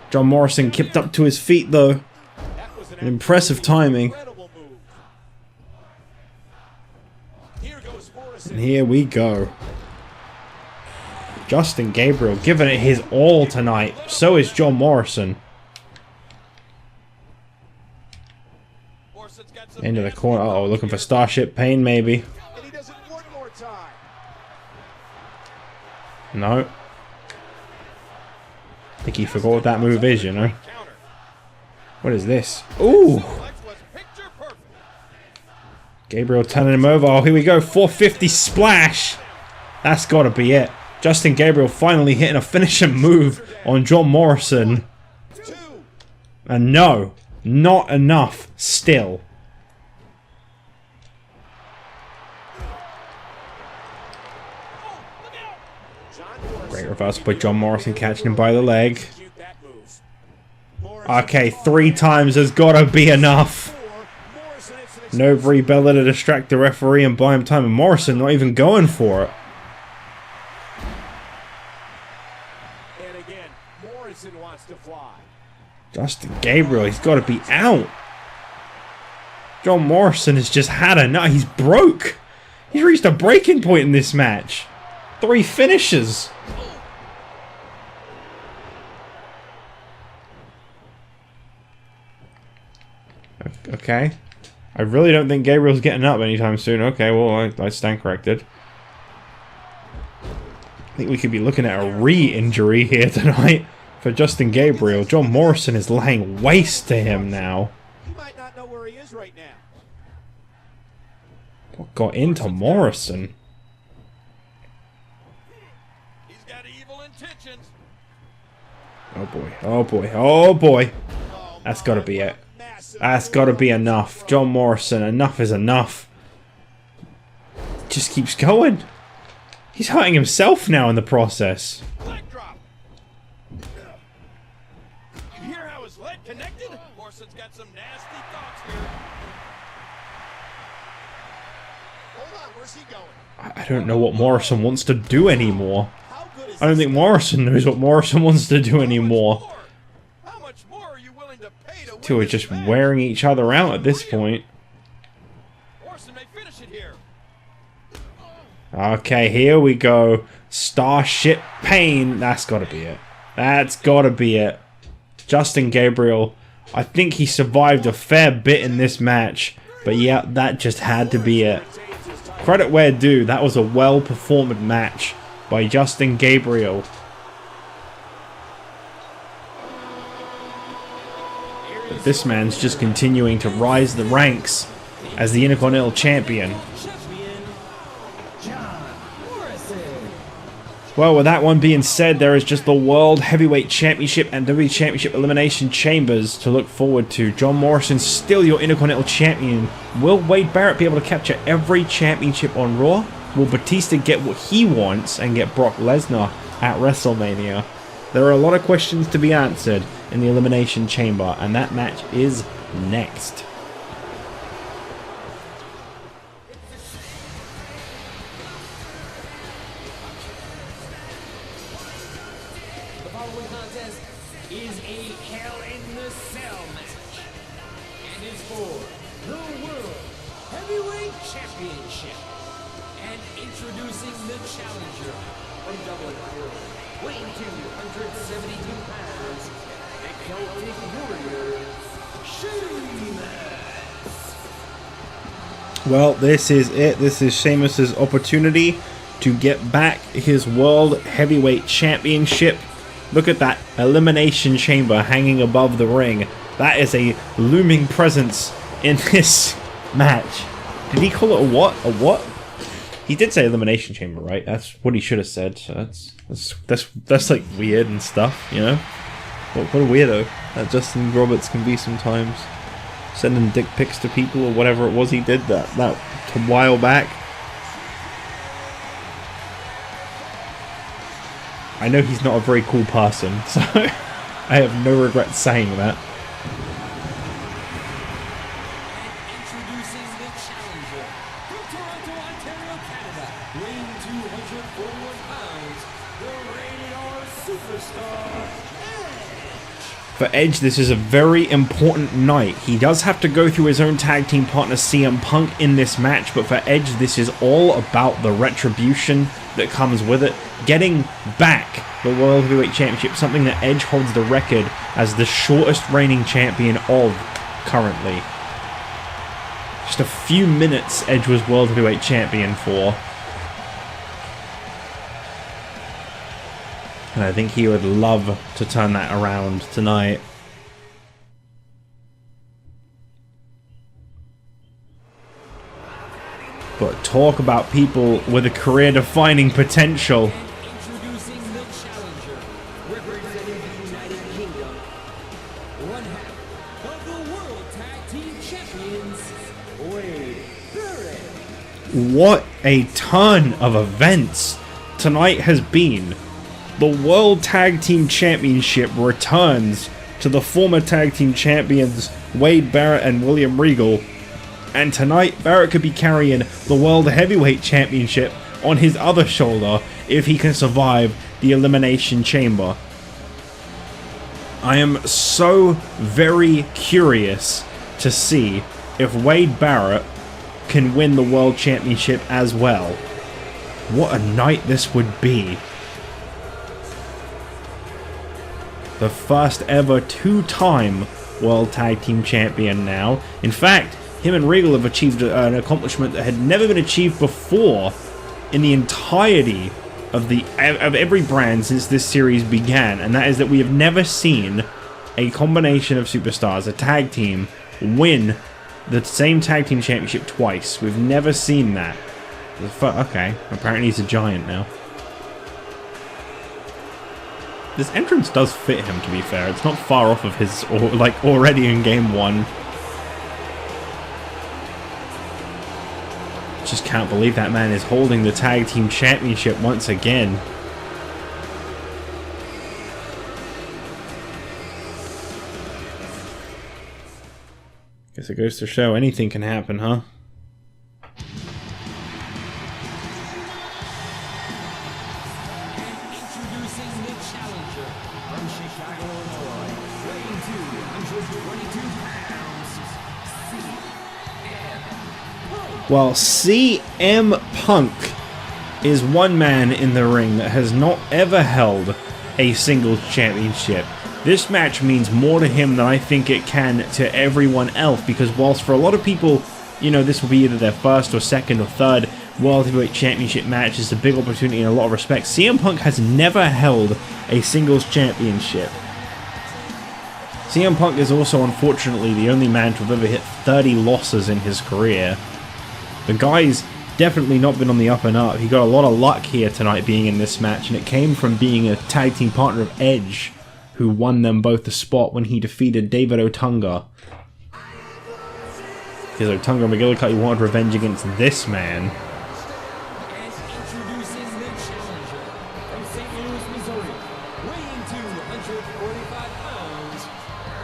John Morrison kicked up to his feet though. That was An impressive timing. incredible move. Here goes Morrison. And here we go. Justin Gabriel giving it his all tonight. So is John Morrison. Into the corner. Uh oh, looking for Starship Pain maybe. No. I think he forgot what that move is, you know. What is this? Ooh! Gabriel turning him over. Oh, here we go. 450 splash. That's got to be it. Justin Gabriel finally hitting a finishing move on John Morrison. And no, not enough still. Great reversal by John Morrison, catching him by the leg. Okay, 3 times has got to be enough. No Brie Bella to distract the referee and buy him time. And Morrison not even going for it. And again, Morrison wants to fly. Justin Gabriel, he's got to be out. John Morrison has just had enough. He's broke. He's reached a breaking point in this match. 3 finishes. Okay. I really don't think Gabriel's getting up anytime soon. Okay, well, I stand corrected. I think we could be looking at a re-injury here tonight for Justin Gabriel. John Morrison is laying waste to him now. He might not know where he is right now. What got into Morrison? He's got evil intentions. Oh boy, oh boy, oh boy. That's got to be it. That's got to be enough. John Morrison, enough is enough. Just keeps going. He's hurting himself now in the process. Leg drop. You hear how his leg connected? Morrison's got some nasty thoughts here. Hold on, where's he going? I don't know what Morrison wants to do anymore. How good is I don't think Morrison knows what Morrison wants to do anymore. How much more are you willing to pay to Two are win just this match? wearing each other out at this point. Morrison may finish it here. Okay, here we go. Starship Pain. That's got to be it. That's got to be it. Justin Gabriel. I think he survived a fair bit in this match. But yeah, that just had to be it. Credit where due. That was a well-performed match by Justin Gabriel. But this man's just continuing to rise the ranks as the Intercontinental Champion. Well, with that one being said, there is just the World Heavyweight Championship and WWE Championship Elimination Chambers to look forward to. John Morrison still your Intercontinental Champion. Will Wade Barrett be able to capture every championship on Raw? Will Batista get what he wants and get Brock Lesnar at WrestleMania? There are a lot of questions to be answered in the Elimination Chamber, and that match is next. The following contest is a Hell in the Cell match and is for the World Heavyweight Championship. And introducing the challenger from Dublin, Ireland, weighing 272 pounds, the Celtic Warrior, Sheamus. Well, this is it. This is Sheamus's opportunity to get back his World Heavyweight Championship. Look at that Elimination Chamber hanging above the ring. That is a looming presence in this match. Did he call it a what? A what? He did say Elimination Chamber, right? That's what he should have said. So that's like weird and stuff, you know? What a weirdo that Justin Roberts can be sometimes. Sending dick pics to people or whatever it was he did that a while back. I know he's not a very cool person, so I have no regret saying that. Introducing the challenger from Toronto, Ontario, Canada, weighing 241 pounds, the Rated R Superstar, Edge. For Edge, this is a very important night. He does have to go through his own tag team partner CM Punk in this match, but for Edge, this is all about the retribution that comes with it. Getting back the World Heavyweight Championship, something that Edge holds the record as the shortest reigning champion of currently. Just a few minutes Edge was World Heavyweight Champion for. And I think he would love to turn that around tonight. But talk about people with a career-defining potential. Introducing the challenger, representing the United Kingdom, one half of the World Tag Team Champions, Wade Barrett. What a ton of events tonight has been. The World Tag Team Championship returns to the former Tag Team Champions Wade Barrett and William Regal. And tonight, Barrett could be carrying the World Heavyweight Championship on his other shoulder if he can survive the Elimination Chamber. I am so very curious to see if Wade Barrett can win the World Championship as well. What a night this would be. The first ever two-time World Tag Team Champion now. In fact, him and Regal have achieved an accomplishment that had never been achieved before in the entirety of every brand since this series began, and that is that we have never seen a combination of superstars, a tag team, win the same tag team championship twice. We've never seen that. Okay, apparently he's a giant now. This entrance does fit him, to be fair. It's not far off of his, already in game one. Just can't believe that man is holding the tag team championship once again. Guess it goes to show anything can happen, huh? Well, CM Punk is one man in the ring that has not ever held a singles championship. This match means more to him than I think it can to everyone else, because whilst for a lot of people, you know, this will be either their first or second or third World Heavyweight Championship match, it's a big opportunity in a lot of respects. CM Punk has never held a singles championship. CM Punk is also, unfortunately, the only man to have ever hit 30 losses in his career. The guy's definitely not been on the up and up. He got a lot of luck here tonight being in this match, and it came from being a tag team partner of Edge, who won them both the spot when he defeated David Otunga. Because Otunga McGillicuddy wanted revenge against this man. And introducing the challenger from St. Louis, Missouri, weighing 245 pounds,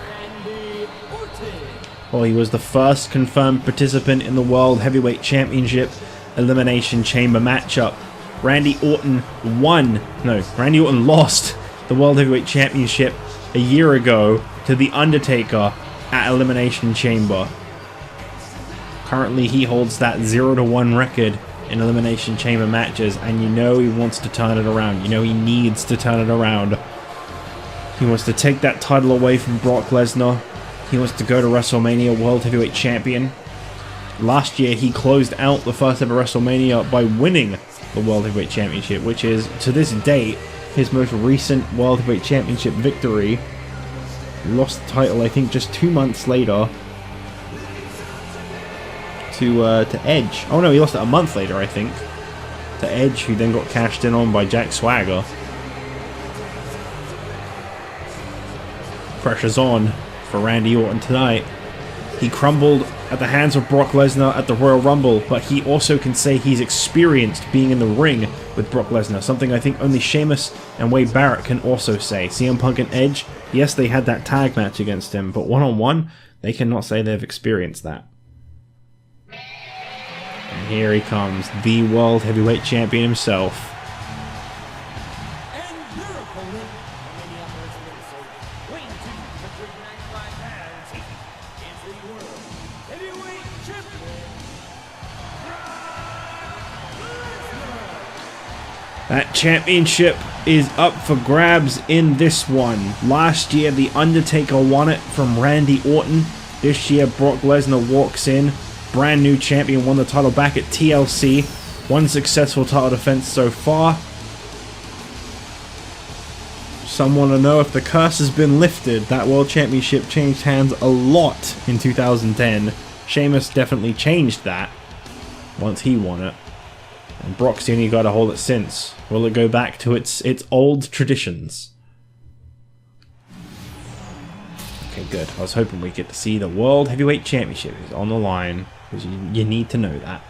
Randy Orton. Well, he was the first confirmed participant in the World Heavyweight Championship Elimination Chamber matchup. Randy Orton lost the World Heavyweight Championship a year ago to The Undertaker at Elimination Chamber. Currently, he holds that 0-1 record in Elimination Chamber matches, and you know he wants to turn it around. You know he needs to turn it around. He wants to take that title away from Brock Lesnar. He wants to go to WrestleMania World Heavyweight Champion. Last year, he closed out the first ever WrestleMania by winning the World Heavyweight Championship, which is, to this date, his most recent World Heavyweight Championship victory. He lost the title, I think, just 2 months later to Edge. Oh no, he lost it a month later, I think, to Edge, who then got cashed in on by Jack Swagger. Pressure's on for Randy Orton tonight. He crumbled at the hands of Brock Lesnar at the Royal Rumble, but he also can say he's experienced being in the ring with Brock Lesnar, something I think only Sheamus and Wade Barrett can also say. CM Punk and Edge, yes, they had that tag match against him, but one-on-one, they cannot say they've experienced that. And here he comes, the World Heavyweight Champion himself. And your opponent, from Minneapolis, Minnesota, weighing 295 pounds, is the world heavyweight champion, Lesnar. That championship is up for grabs in this one. Last year, The Undertaker won it from Randy Orton. This year, Brock Lesnar walks in. Brand new champion, won the title back at TLC. One successful title defense so far. Some want to know if the curse has been lifted. That World Championship changed hands a lot in 2010. Sheamus definitely changed that once he won it. And Brock's the only guy to hold it since. Will it go back to its old traditions? Okay, good. I was hoping we'd get to see the World Heavyweight Championship is on the line, because you need to know that.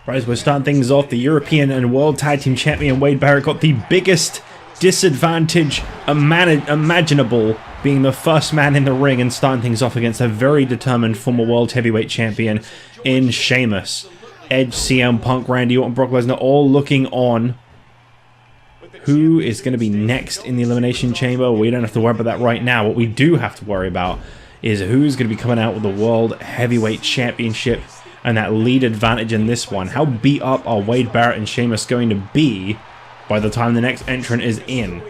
Right, as we're starting things off, the European and World Tag Team Champion Wade Barrett got the biggest disadvantage imaginable, being the first man in the ring and starting things off against a very determined former World Heavyweight Champion in Sheamus. Edge, CM Punk, Randy Orton, Brock Lesnar all looking on. Who is going to be next in the Elimination Chamber? We don't have to worry about that right now. What we do have to worry about is who's going to be coming out with the World Heavyweight Championship and that lead advantage in this one. How beat up are Wade Barrett and Sheamus going to be by the time the next entrant is in?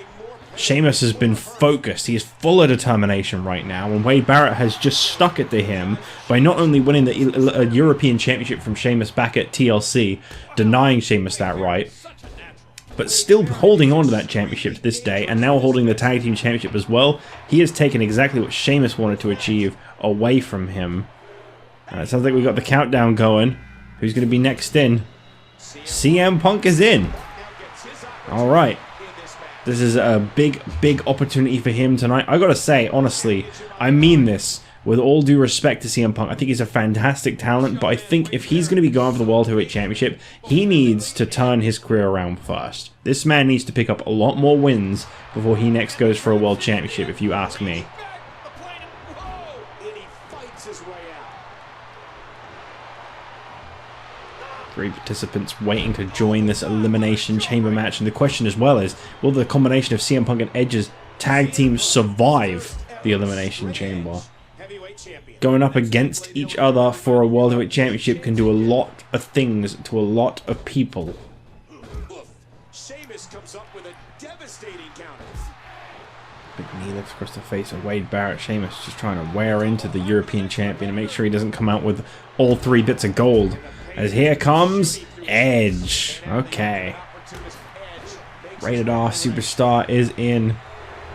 Sheamus has been focused. He is full of determination right now, and Wade Barrett has just stuck it to him by not only winning the European Championship from Sheamus back at TLC, denying Sheamus that right, but still holding on to that championship to this day, and now holding the Tag Team Championship as well. He has taken exactly what Sheamus wanted to achieve away from him. And it sounds like we've got the countdown going. Who's going to be next in? CM Punk is in. Alright. This is a big opportunity for him tonight. I gotta say, honestly, I mean this with all due respect to CM Punk. I think he's a fantastic talent, but I think if he's going to be going for the World Heavyweight Championship, he needs to turn his career around first. This man needs to pick up a lot more wins before he next goes for a World Championship, if you ask me. Three participants waiting to join this Elimination Chamber match, and the question as well is, will the combination of CM Punk and Edge's tag teams survive the Elimination Chamber? Going up against each other for a World Heavyweight Championship can do a lot of things to a lot of people. Sheamus comes up with a devastating counter. Big knee lifts across the face of Wade Barrett. Sheamus just trying to wear into the European Champion and make sure he doesn't come out with all three bits of gold. As here comes Edge. Okay. Rated R Superstar is in.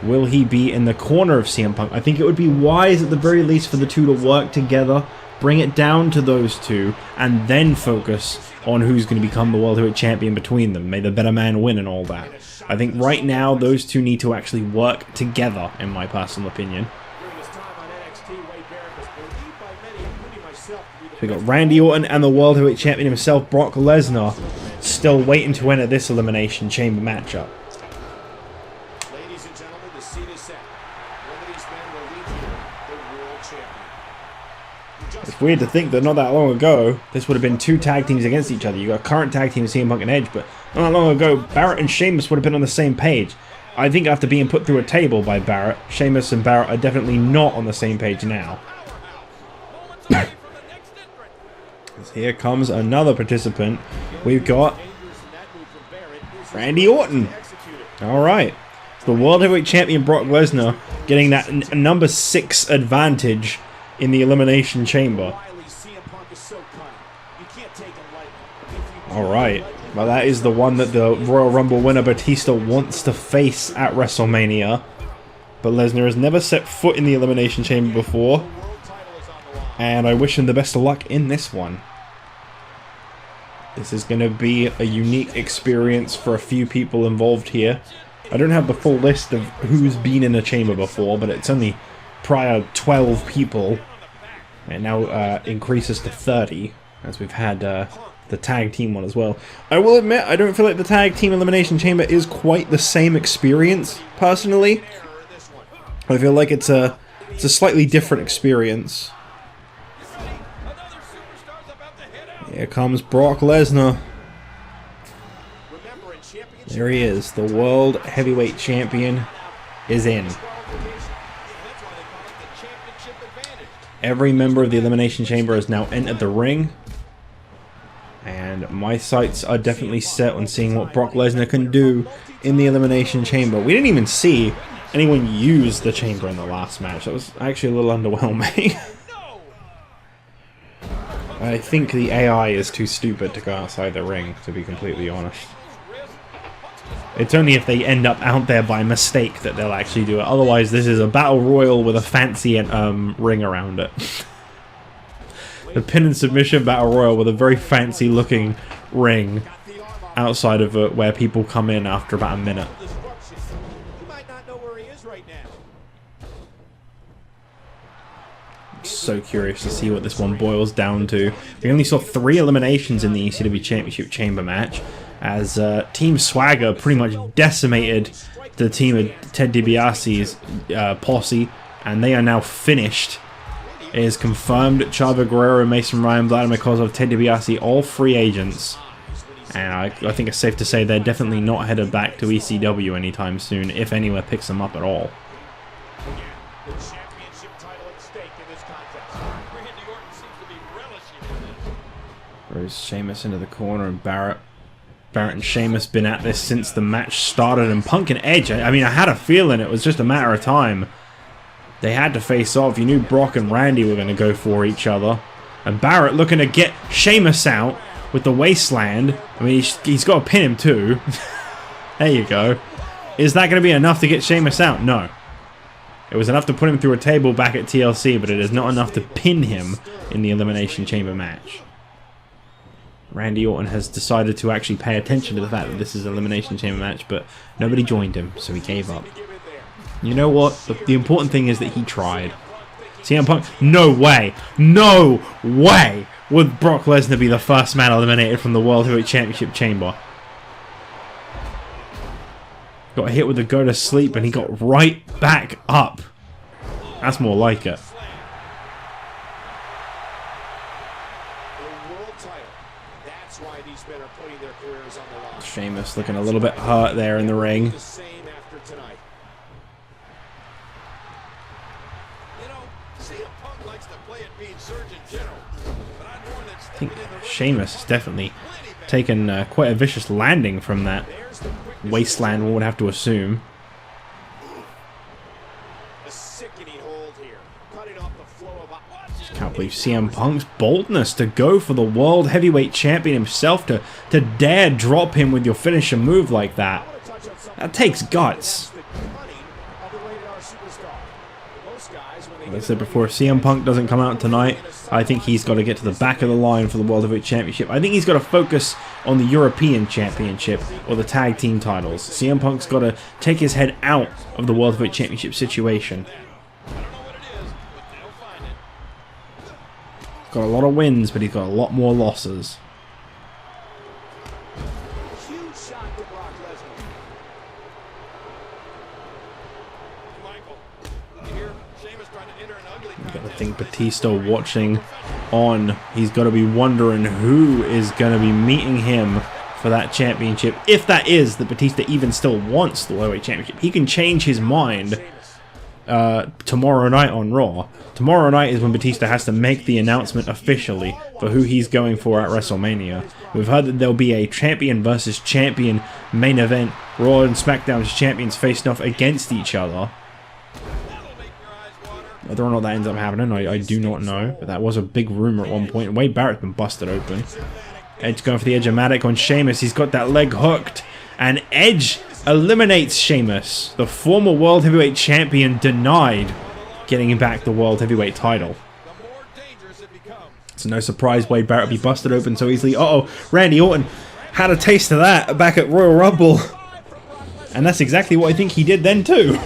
Will he be in the corner of CM Punk? I think it would be wise at the very least for the two to work together, bring it down to those two, and then focus on who's going to become the World Heavyweight Champion between them. May the better man win and all that. I think right now those two need to actually work together, in my personal opinion. We got Randy Orton and the World Heavyweight Champion himself, Brock Lesnar, still waiting to enter this Elimination Chamber matchup. Ladies and gentlemen, the scene is set. One of these men will lead here, the world champion. It's weird to think that not that long ago, this would have been two tag teams against each other. You got current tag team CM Punk and Edge, but not that long ago, Barrett and Sheamus would have been on the same page. I think after being put through a table by Barrett, Sheamus and Barrett are definitely not on the same page now. Here comes another participant. We've got Randy Orton. Alright. The World Heavyweight Champion Brock Lesnar getting that number 6 advantage in the Elimination Chamber. Alright. Well, that is the one that the Royal Rumble winner Batista wants to face at WrestleMania. But Lesnar has never set foot in the Elimination Chamber before. And I wish him the best of luck in this one. This is going to be a unique experience for a few people involved here. I don't have the full list of who's been in a chamber before, but it's only prior 12 people. It now increases to 30, as we've had the tag team one as well. I will admit, I don't feel like the tag team Elimination Chamber is quite the same experience, personally. I feel like it's a slightly different experience. Here comes Brock Lesnar. Remember, in championship There he is. The World Heavyweight Champion is in. that's why they call it the championship advantage. Every member of the Elimination Chamber has now entered the ring. And my sights are definitely set on seeing what Brock Lesnar can do in the Elimination Chamber. We didn't even see anyone use the chamber in the last match. That was actually a little underwhelming. I think the AI is too stupid to go outside the ring, to be completely honest. It's only if they end up out there by mistake that they'll actually do it. Otherwise, this is a battle royal with a fancy ring around it. The pin and submission battle royal with a very fancy looking ring outside of it where people come in after about a minute. You might not know where he is right now. So curious to see what this one boils down to. We only saw 3 eliminations in the ECW Championship Chamber match, as Team Swagger pretty much decimated the team of Ted DiBiase's posse, and they are now finished. It is confirmed Chavo Guerrero, Mason Ryan, Vladimir Kozlov, Ted DiBiase, all free agents. And I think it's safe to say they're definitely not headed back to ECW anytime soon, if anywhere picks them up at all. The championship title at stake in this contest. Randy Orton seems to be relishing in this. Throws Sheamus into the corner, and Barrett and Sheamus been at this since the match started, and Punk and Edge, I mean, I had a feeling it was just a matter of time. They had to face off. You knew Brock and Randy were going to go for each other. And Barrett looking to get Sheamus out with the wasteland. I mean, he's got to pin him too. There you go. Is that going to be enough to get Sheamus out? No. It was enough to put him through a table back at TLC, but it is not enough to pin him in the Elimination Chamber match. Randy Orton has decided to actually pay attention to the fact that this is an Elimination Chamber match, but nobody joined him, so he gave up. You know what? The important thing is that he tried. CM Punk, no way would Brock Lesnar be the first man eliminated from the World Heavyweight Championship Chamber. Got hit with a go to sleep and he got right back up. That's more like it. Sheamus looking a little bit hurt there in the ring. I think Sheamus has definitely taken quite a vicious landing from that wasteland, one would have to assume. Just can't believe CM Punk's boldness to go for the World Heavyweight Champion himself, to dare drop him with your finisher move like that. That takes guts. Like I said before, if CM Punk doesn't come out tonight, I think he's got to get to the back of the line for the World Heavyweight Championship. I think he's got to focus on the European Championship or the Tag Team titles. CM Punk's got to take his head out of the World Heavyweight Championship situation. He's got a lot of wins, but he's got a lot more losses. I think Batista watching on. He's got to be wondering who is going to be meeting him for that championship. If that is that Batista even still wants the Heavyweight Championship. He can change his mind tomorrow night on Raw. Tomorrow night is when Batista has to make the announcement officially for who he's going for at WrestleMania. We've heard that there'll be a champion versus champion main event. Raw and SmackDown's champions facing off against each other. Whether or not that ends up happening, I do not know. But that was a big rumor at one point. Wade Barrett's been busted open. Edge going for the Edge-o-matic on Sheamus. He's got that leg hooked. And Edge eliminates Sheamus. The former World Heavyweight Champion denied getting back the World Heavyweight title. It's no surprise Wade Barrett will be busted open so easily. Uh-oh, Randy Orton had a taste of that back at Royal Rumble. And that's exactly what I think he did then too.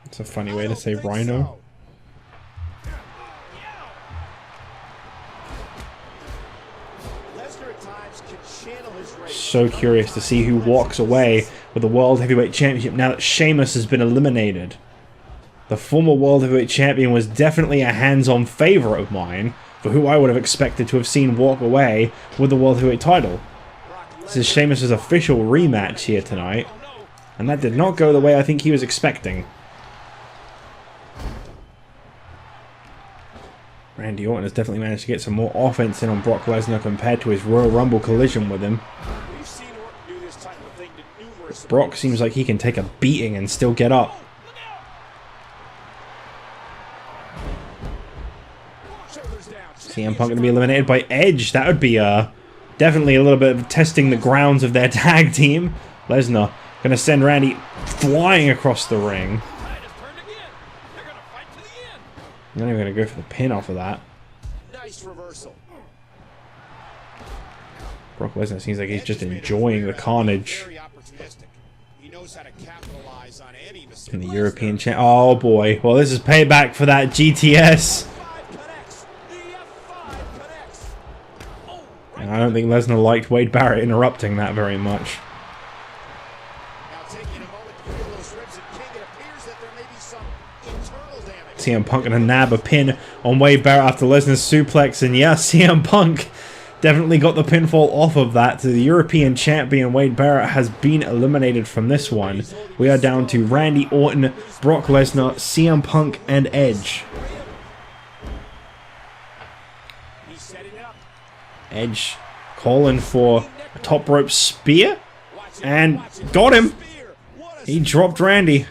It's a funny way to say Rhino. So curious to see who walks away with the World Heavyweight Championship now that Sheamus has been eliminated. The former World Heavyweight Champion was definitely a hands-on favourite of mine for who I would have expected to have seen walk away with the World Heavyweight title. This is Sheamus' official rematch here tonight, and that did not go the way I think he was expecting. Randy Orton has definitely managed to get some more offense in on Brock Lesnar compared to his Royal Rumble collision with him. Brock seems like he can take a beating and still get up. CM Punk going to be eliminated by Edge. That would be definitely a little bit of testing the grounds of their tag team. Lesnar going to send Randy flying across the ring. I'm not even going to go for the pin off of that. Nice reversal. Brock Lesnar seems like he's just enjoying the carnage. In the European Champ. Oh boy. Well, this is payback for that GTS. And I don't think Lesnar liked Wade Barrett interrupting that very much. CM Punk gonna nab a pin on Wade Barrett after Lesnar's suplex, and yeah, CM Punk definitely got the pinfall off of that. So the European champion Wade Barrett has been eliminated from this one. We are down to Randy Orton, Brock Lesnar, CM Punk, and Edge. Edge calling for a top rope spear, and got him. He dropped Randy.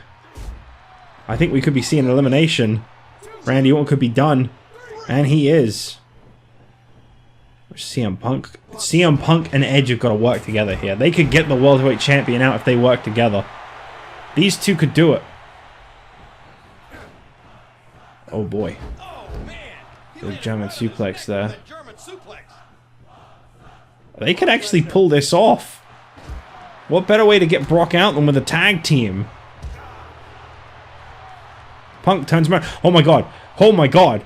I think we could be seeing an elimination. Randy Orton could be done, and he is. CM Punk and Edge have got to work together here. They could get the World Heavyweight Champion out if they work together. These two could do it. Oh boy. The German suplex there. They could actually pull this off. What better way to get Brock out than with a tag team? Punk turns around. Oh my god. Oh my god.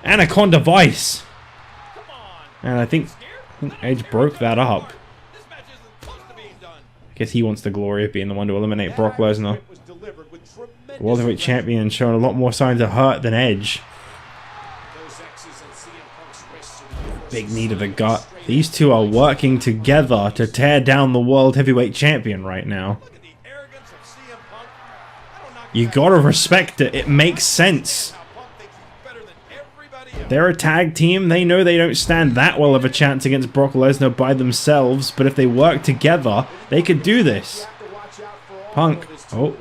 Anaconda Vice. And I think Edge broke that up. I guess he wants the glory of being the one to eliminate Brock Lesnar. The World Heavyweight Champion showing a lot more signs of hurt than Edge. Big knee to the gut. These two are working together to tear down the World Heavyweight Champion right now. You gotta respect it. It makes sense. They're a tag team. They know they don't stand that well of a chance against Brock Lesnar by themselves, but if they work together, they could do this. Punk. Oh,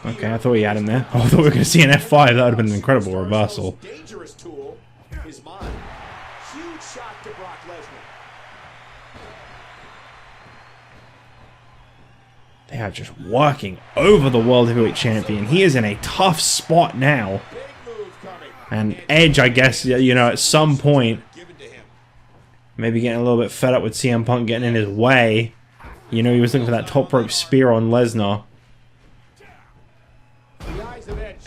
okay, I thought he had him there. Oh, I thought we were going to see an F5. That would have been an incredible reversal. They are just working over the World Heavyweight Champion. He is in a tough spot now. And Edge, I guess, you know, at some point, maybe getting a little bit fed up with CM Punk getting in his way. You know, he was looking for that top rope spear on Lesnar.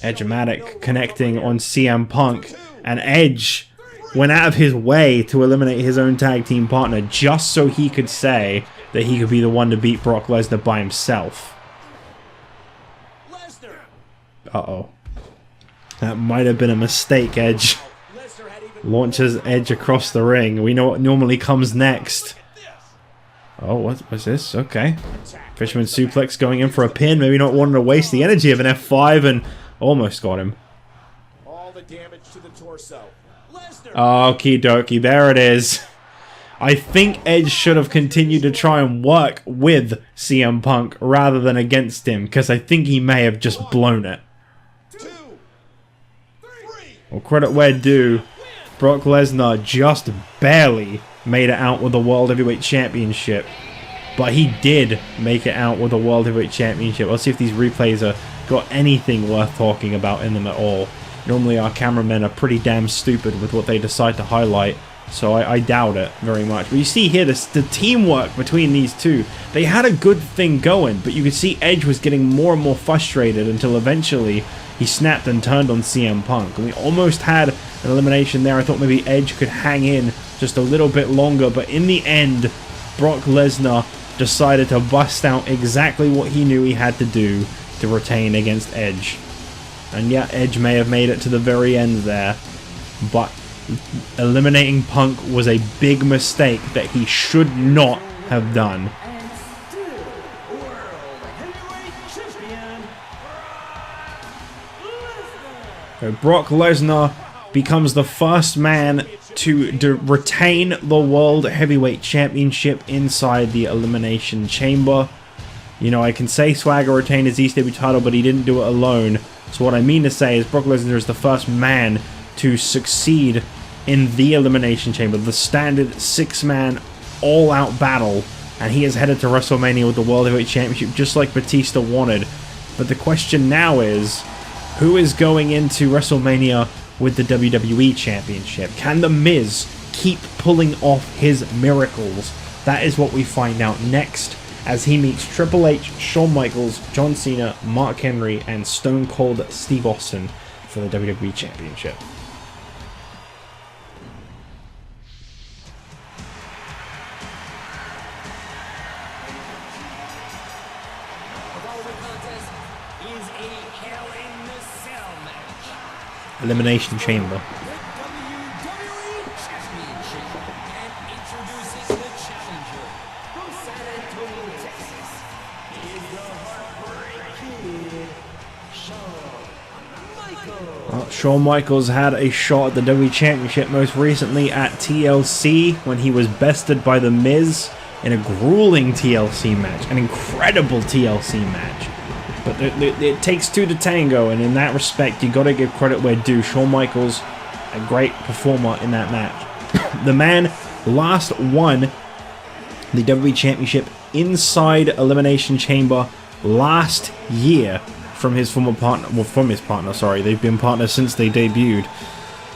Edge-matic connecting on CM Punk. And Edge went out of his way to eliminate his own tag team partner just so he could say that he could be the one to beat Brock Lesnar by himself. Uh-oh. That might have been a mistake, Edge. Launches Edge across the ring. We know what normally comes next. Oh, what's this? Okay. Fisherman suplex going in for a pin. Maybe not wanting to waste the energy of an F5 and almost got him. Okie dokie, there it is. I think Edge should have continued to try and work with CM Punk rather than against him, because I think he may have just blown it. Well, credit where due, Brock Lesnar just barely made it out with the World Heavyweight Championship. But he did make it out with the World Heavyweight Championship. Let's see if these replays have got anything worth talking about in them at all. Normally our cameramen are pretty damn stupid with what they decide to highlight, so I doubt it very much. But you see here, the teamwork between these two. They had a good thing going, but you could see Edge was getting more and more frustrated until eventually he snapped and turned on CM Punk. And we almost had an elimination there. I thought maybe Edge could hang in just a little bit longer, but in the end, Brock Lesnar decided to bust out exactly what he knew he had to do to retain against Edge. And yeah, Edge may have made it to the very end there, but eliminating Punk was a big mistake that he should not have done. And still World Heavyweight Champion, Lesnar. So Brock Lesnar becomes the first man to retain the World Heavyweight Championship inside the Elimination Chamber. You know, I can say Swagger retained his ECW title, but he didn't do it alone. So what I mean to say is Brock Lesnar is the first man to succeed in the Elimination Chamber, the standard 6-man all-out battle, and he is headed to WrestleMania with the World Heavyweight Championship just like Batista wanted. But the question now is, who is going into WrestleMania with the WWE Championship? Can The Miz keep pulling off his miracles? That is what we find out next as he meets Triple H, Shawn Michaels, John Cena, Mark Henry, and Stone Cold Steve Austin for the WWE Championship. The following contest is a Hell in the Cell match. Elimination Chamber. WWE Championship, and introducing the challenger from San Antonio, Texas, is the Heartbreak Kid, Shawn Michaels. Shawn Michaels had a shot at the WWE Championship most recently at TLC when he was bested by The Miz in a grueling TLC match, an incredible TLC match. But it takes two to tango, and in that respect, you got to give credit where due. Shawn Michaels, a great performer in that match. The man last won the WWE Championship inside Elimination Chamber last year from his former partner. Well, from his partner, sorry. They've been partners since they debuted.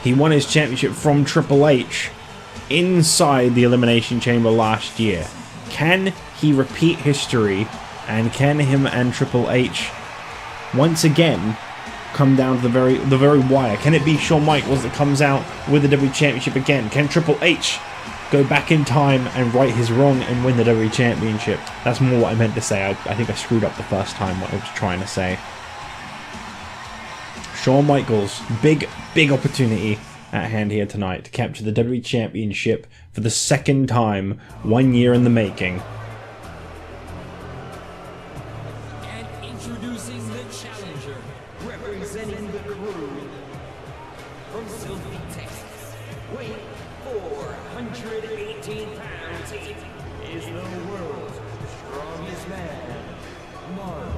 He won his championship from Triple H inside the Elimination Chamber last year. Can he repeat history? And can him and Triple H once again come down to the very wire? Can it be Shawn Michaels that comes out with the WWE Championship again? Can Triple H go back in time and right his wrong and win the WWE Championship? That's more what I meant to say. I think I screwed up the first time what I was trying to say. Shawn Michaels, big opportunity at hand here tonight to capture the WWE Championship for the second time, 1 year in the making. Introducing the challenger, representing the crew, from Sylvie, Texas, weight 418 pounds, is the world's strongest man, Mark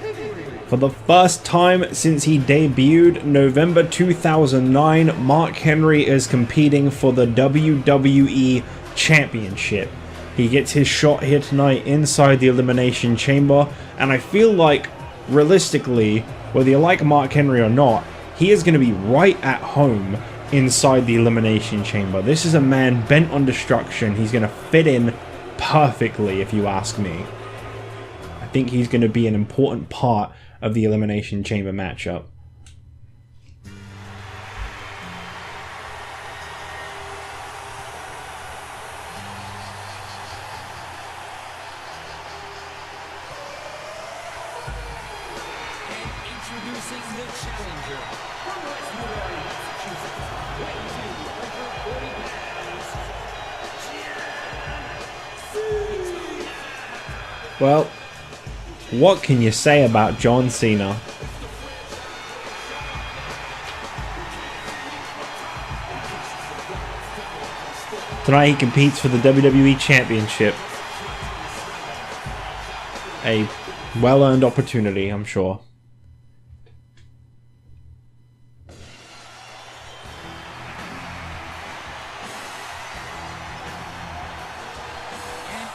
Henry. For the first time since he debuted November 2009, Mark Henry is competing for the WWE Championship. He gets his shot here tonight inside the Elimination Chamber, and I feel like, realistically, whether you like Mark Henry or not, he is going to be right at home inside the Elimination Chamber. This is a man bent on destruction. He's going to fit in perfectly, if you ask me. I think he's going to be an important part of the Elimination Chamber matchup. Introducing the challenger from Westwood, Massachusetts, weighing 240 pounds, Well, what can you say about John Cena? Tonight he competes for the WWE Championship. A well-earned opportunity, I'm sure.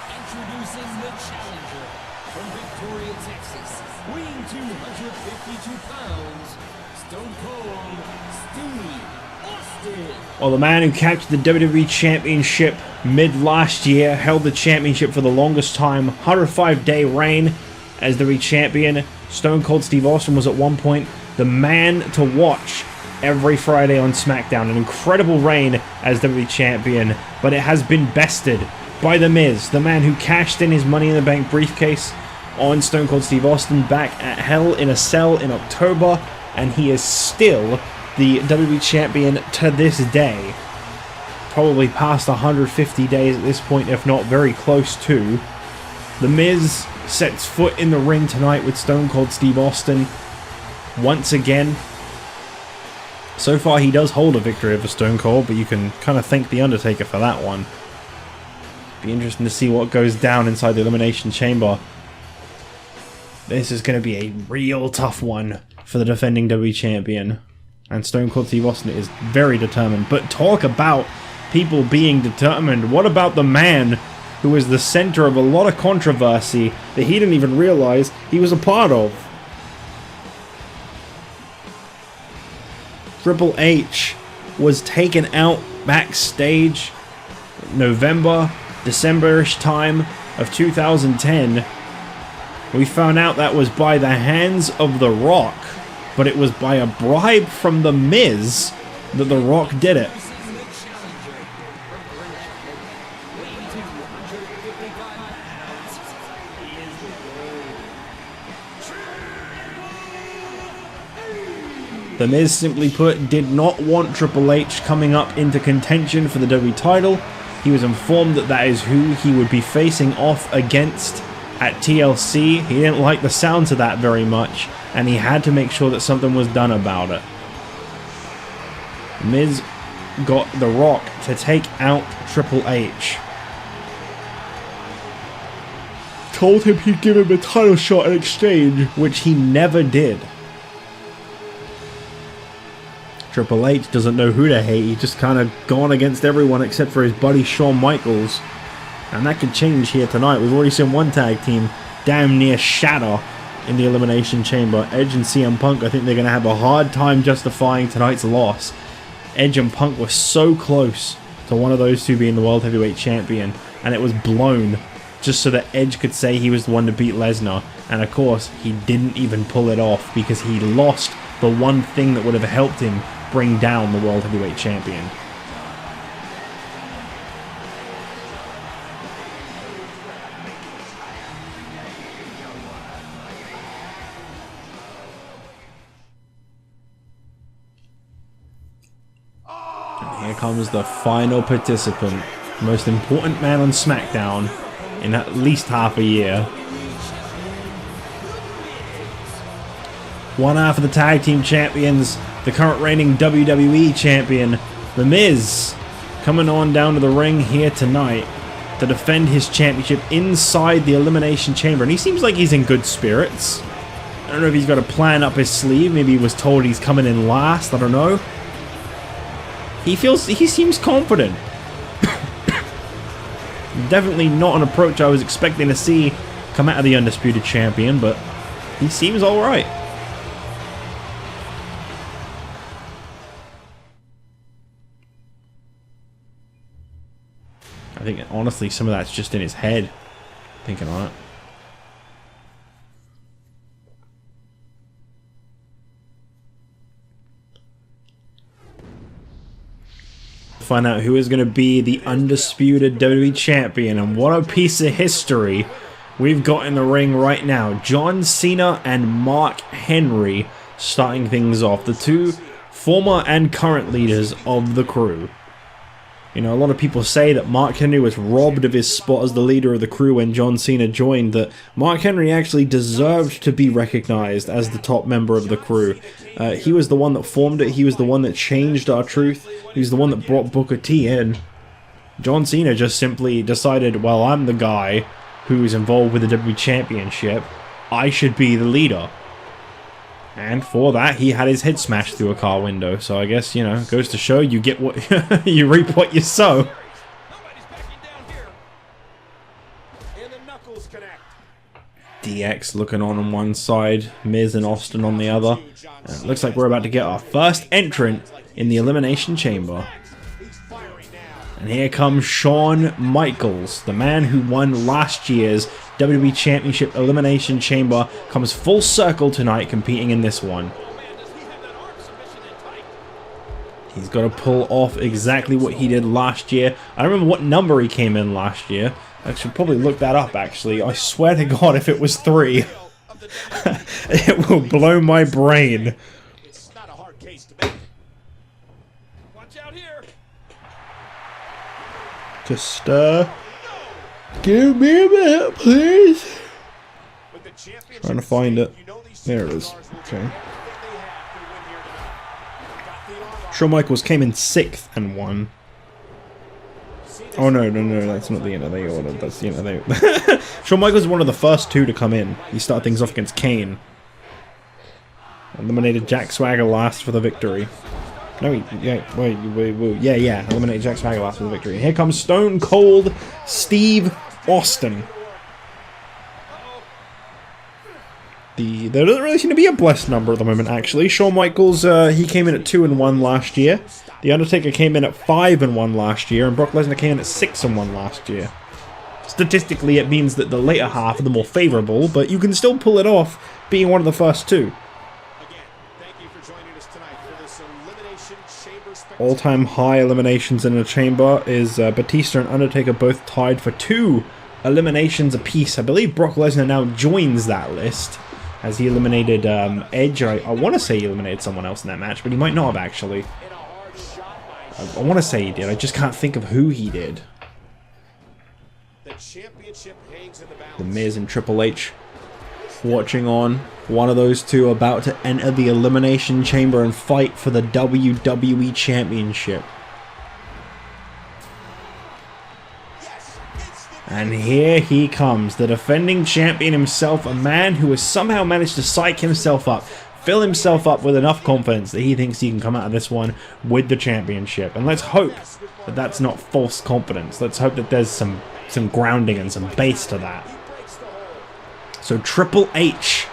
Introducing the challenger from Victoria, Texas, weighing 252 pounds, Stone Cold Steve Austin. Well, the man who captured the WWE Championship mid last year, held the championship for the longest time, 105-day reign as WWE Champion. Stone Cold Steve Austin was at one point the man to watch every Friday on SmackDown. An incredible reign as WWE Champion, but it has been bested by The Miz, the man who cashed in his Money in the Bank briefcase on Stone Cold Steve Austin back at Hell in a Cell in October, and he is still the WWE Champion to this day. Probably past 150 days at this point, if not very close to. The Miz sets foot in the ring tonight with Stone Cold Steve Austin once again. So far he does hold a victory over Stone Cold, but you can kind of thank The Undertaker for that one. Be interesting to see what goes down inside the Elimination Chamber. This is going to be a real tough one for the defending WWE Champion. And Stone Cold Steve Austin is very determined. But talk about people being determined. What about the man who was the center of a lot of controversy that he didn't even realize he was a part of? Triple H was taken out backstage November, December-ish time of 2010. We found out that was by the hands of The Rock, but it was by a bribe from The Miz that The Rock did it. The Miz, simply put, did not want Triple H coming up into contention for the WWE title. He was informed that that is who he would be facing off against at TLC. He didn't like the sounds of that very much, and he had to make sure that something was done about it. Miz got The Rock to take out Triple H. Told him he'd give him a title shot in exchange, which he never did. Triple H doesn't know who to hate. He's just kind of gone against everyone except for his buddy Shawn Michaels. And that could change here tonight. We've already seen one tag team damn near shatter in the Elimination Chamber. Edge and CM Punk, I think they're going to have a hard time justifying tonight's loss. Edge and Punk were so close to one of those two being the World Heavyweight Champion, and it was blown just so that Edge could say he was the one to beat Lesnar. And of course, he didn't even pull it off because he lost the one thing that would have helped him bring down the World Heavyweight Champion. And here comes the final participant, most important man on SmackDown in at least half a year. One half of the tag team champions, the current reigning WWE champion, The Miz, coming on down to the ring here tonight to defend his championship inside the Elimination Chamber. And he seems like he's in good spirits. I don't know if he's got a plan up his sleeve. Maybe he was told he's coming in last. I don't know. He seems confident. Definitely not an approach I was expecting to see come out of the Undisputed Champion, but he seems alright. I think, honestly, some of that's just in his head, thinking on it. Find out who is going to be the undisputed WWE Champion, and what a piece of history we've got in the ring right now. John Cena and Mark Henry starting things off, the two former and current leaders of the crew. You know, a lot of people say that Mark Henry was robbed of his spot as the leader of the crew when John Cena joined, that Mark Henry actually deserved to be recognized as the top member of the crew. He was the one that formed it, he was the one that changed R-Truth, he was the one that brought Booker T in. John Cena just simply decided, well, I'm the guy who's involved with the WWE Championship, I should be the leader. And for that, he had his head smashed through a car window. So I guess, you know, goes to show you get what you reap what you sow. Nobody's backing down here. And the knuckles connect. DX looking on one side, Miz and Austin on the other. And it looks like we're about to get our first entrant in the Elimination Chamber. And here comes Shawn Michaels, the man who won last year's WWE Championship Elimination Chamber, comes full circle tonight competing in this one. He's got to pull off exactly what he did last year. I don't remember what number he came in last year. I should probably look that up, actually. I swear to God, if it was 3, it will blow my brain. It's not a hard case to make. Watch out here. Just, give me a minute, please. With the championship Trying to find it. you know these There it is. superstars will Okay. do everything they have to win here tonight. Got the arm Shawn Michaels came in 6th and won. Oh no, that's not the end of the order. That's the end of the. Shawn Michaels was one of the first 2 to come in. He started things off against Kane. Eliminated Jack Swagger last for the victory. No, yeah. Eliminated Jack Swagger last for the victory. Here comes Stone Cold Steve Austin. There doesn't really seem to be a blessed number at the moment, actually. Shawn Michaels, he came in at 2-1 last year. The Undertaker came in at 5-1 last year, and Brock Lesnar came in at 6-1 last year. Statistically, it means that the later half are the more favourable, but you can still pull it off, being one of the first 2. Again, thank you for joining us tonight for this Elimination Chamber spectacle. All-time high eliminations in a chamber is Batista and Undertaker both tied for 2 eliminations apiece. I believe Brock Lesnar now joins that list, as he eliminated Edge. I want to say he eliminated someone else in that match, but he might not have actually. I want to say he did. I just can't think of who he did. The championship hangs in the balance. The Miz and Triple H watching on. One of those 2 about to enter the Elimination Chamber and fight for the WWE Championship. And here he comes, the defending champion himself, a man who has somehow managed to psych himself up, fill himself up with enough confidence that he thinks he can come out of this one with the championship. And let's hope that that's not false confidence. Let's hope that there's some grounding and some base to that. So Triple H,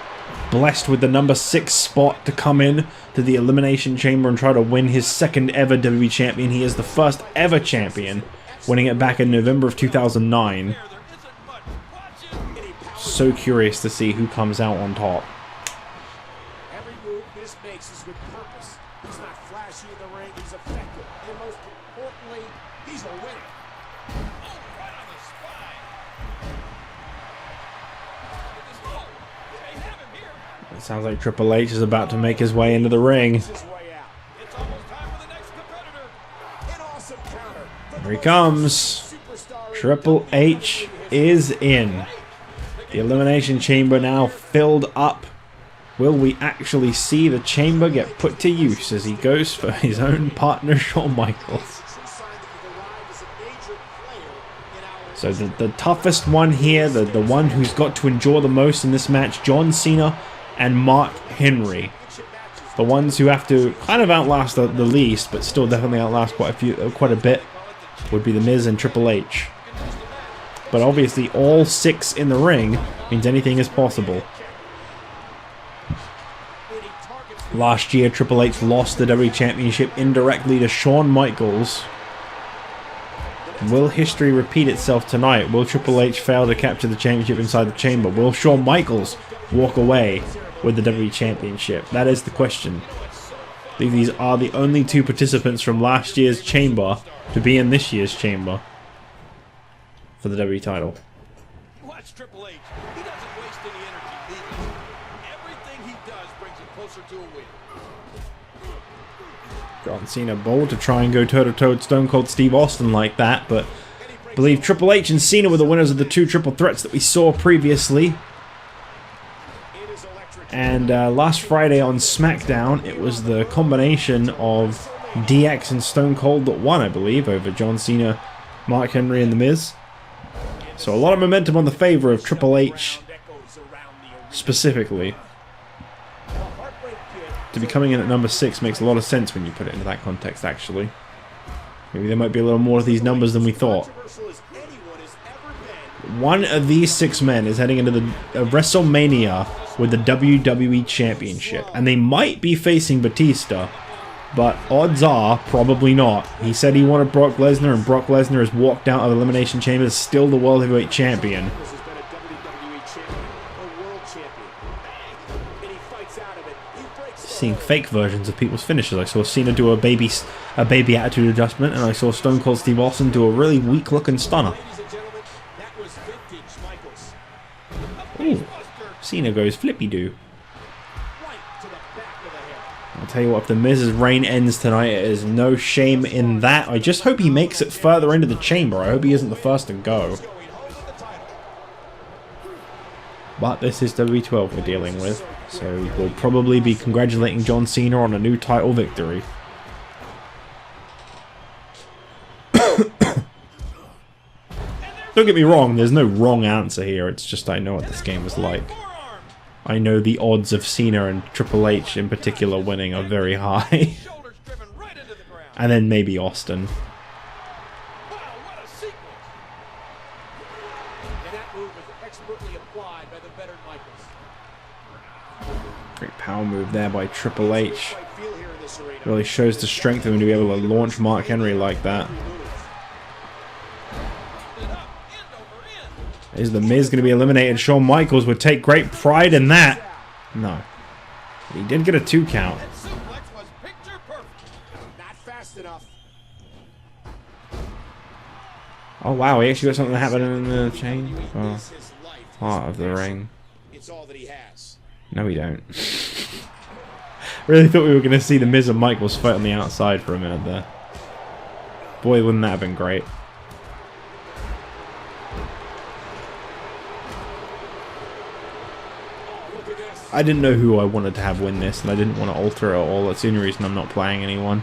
blessed with the number 6 spot to come in to the Elimination Chamber and try to win his 2nd ever WWE champion. He is the first ever champion, winning it back in November of 2009. So curious to see who comes out on top. Every move Miz makes is with purpose. He's not flashy in the ring, he's effective. And most importantly, he's a winner. Oh, right on the spine. They have him here. It sounds like Triple H is about to make his way into the ring. His way out. It's almost time for the next competitor. An awesome counter. Here he comes. Triple H is in. The Elimination Chamber now filled up. Will we actually see the chamber get put to use as he goes for his own partner, Shawn Michaels? So the toughest one here, the one who's got to endure the most in this match, John Cena and Mark Henry. The ones who have to kind of outlast the least, but still definitely outlast quite a bit, would be the Miz and Triple H. But obviously all 6 in the ring means anything is possible. Last year, Triple H lost the WWE Championship indirectly to Shawn Michaels. Will history repeat itself tonight? Will Triple H fail to capture the championship inside the chamber? Will Shawn Michaels walk away with the WWE Championship? That is the question. I believe these are the only 2 participants from last year's chamber to be in this year's chamber for the WWE title. Watch Triple H. He doesn't waste any energy either. Everything he does brings him closer to a win. John Cena bold to try and go toe-to-toe with Stone Cold Steve Austin like that, but I believe Triple H and Cena were the winners of the 2 triple threats that we saw previously. And last Friday on SmackDown, it was the combination of DX and Stone Cold that won, I believe, over John Cena, Mark Henry, and The Miz. So a lot of momentum on the favor of Triple H specifically. To be coming in at number 6 makes a lot of sense when you put it into that context, actually. Maybe there might be a little more of these numbers than we thought. One of these 6 men is heading into the WrestleMania with the WWE Championship. And they might be facing Batista, but odds are probably not. He said he wanted Brock Lesnar, and Brock Lesnar has walked out of Elimination Chamber still the World Heavyweight Champion. seeing fake versions of people's finishes. I saw Cena do a baby attitude adjustment, and I saw Stone Cold Steve Austin do a really weak looking stunner. Ooh, Cena goes flippy doo. I'll tell you what, if the Miz's reign ends tonight, it is no shame in that. I just hope he makes it further into the chamber. I hope he isn't the first to go. But this is W12 we're dealing with, so we'll probably be congratulating John Cena on a new title victory. Don't get me wrong, there's no wrong answer here, it's just I know what this game is like. I know the odds of Cena and Triple H in particular winning are very high. And then maybe Austin. Great power move there by Triple H. Really shows the strength of him to be able to launch Mark Henry like that. Is the Miz going to be eliminated? Shawn Michaels would take great pride in that. No. He did get a 2 count. Oh wow, he actually got something that happened in the chain. Oh, part of the ring. No, we don't. Really thought we were going to see the Miz and Michaels fight on the outside for a minute there. Boy, wouldn't that have been great. I didn't know who I wanted to have win this, and I didn't want to alter it at all. That's the only reason I'm not playing anyone.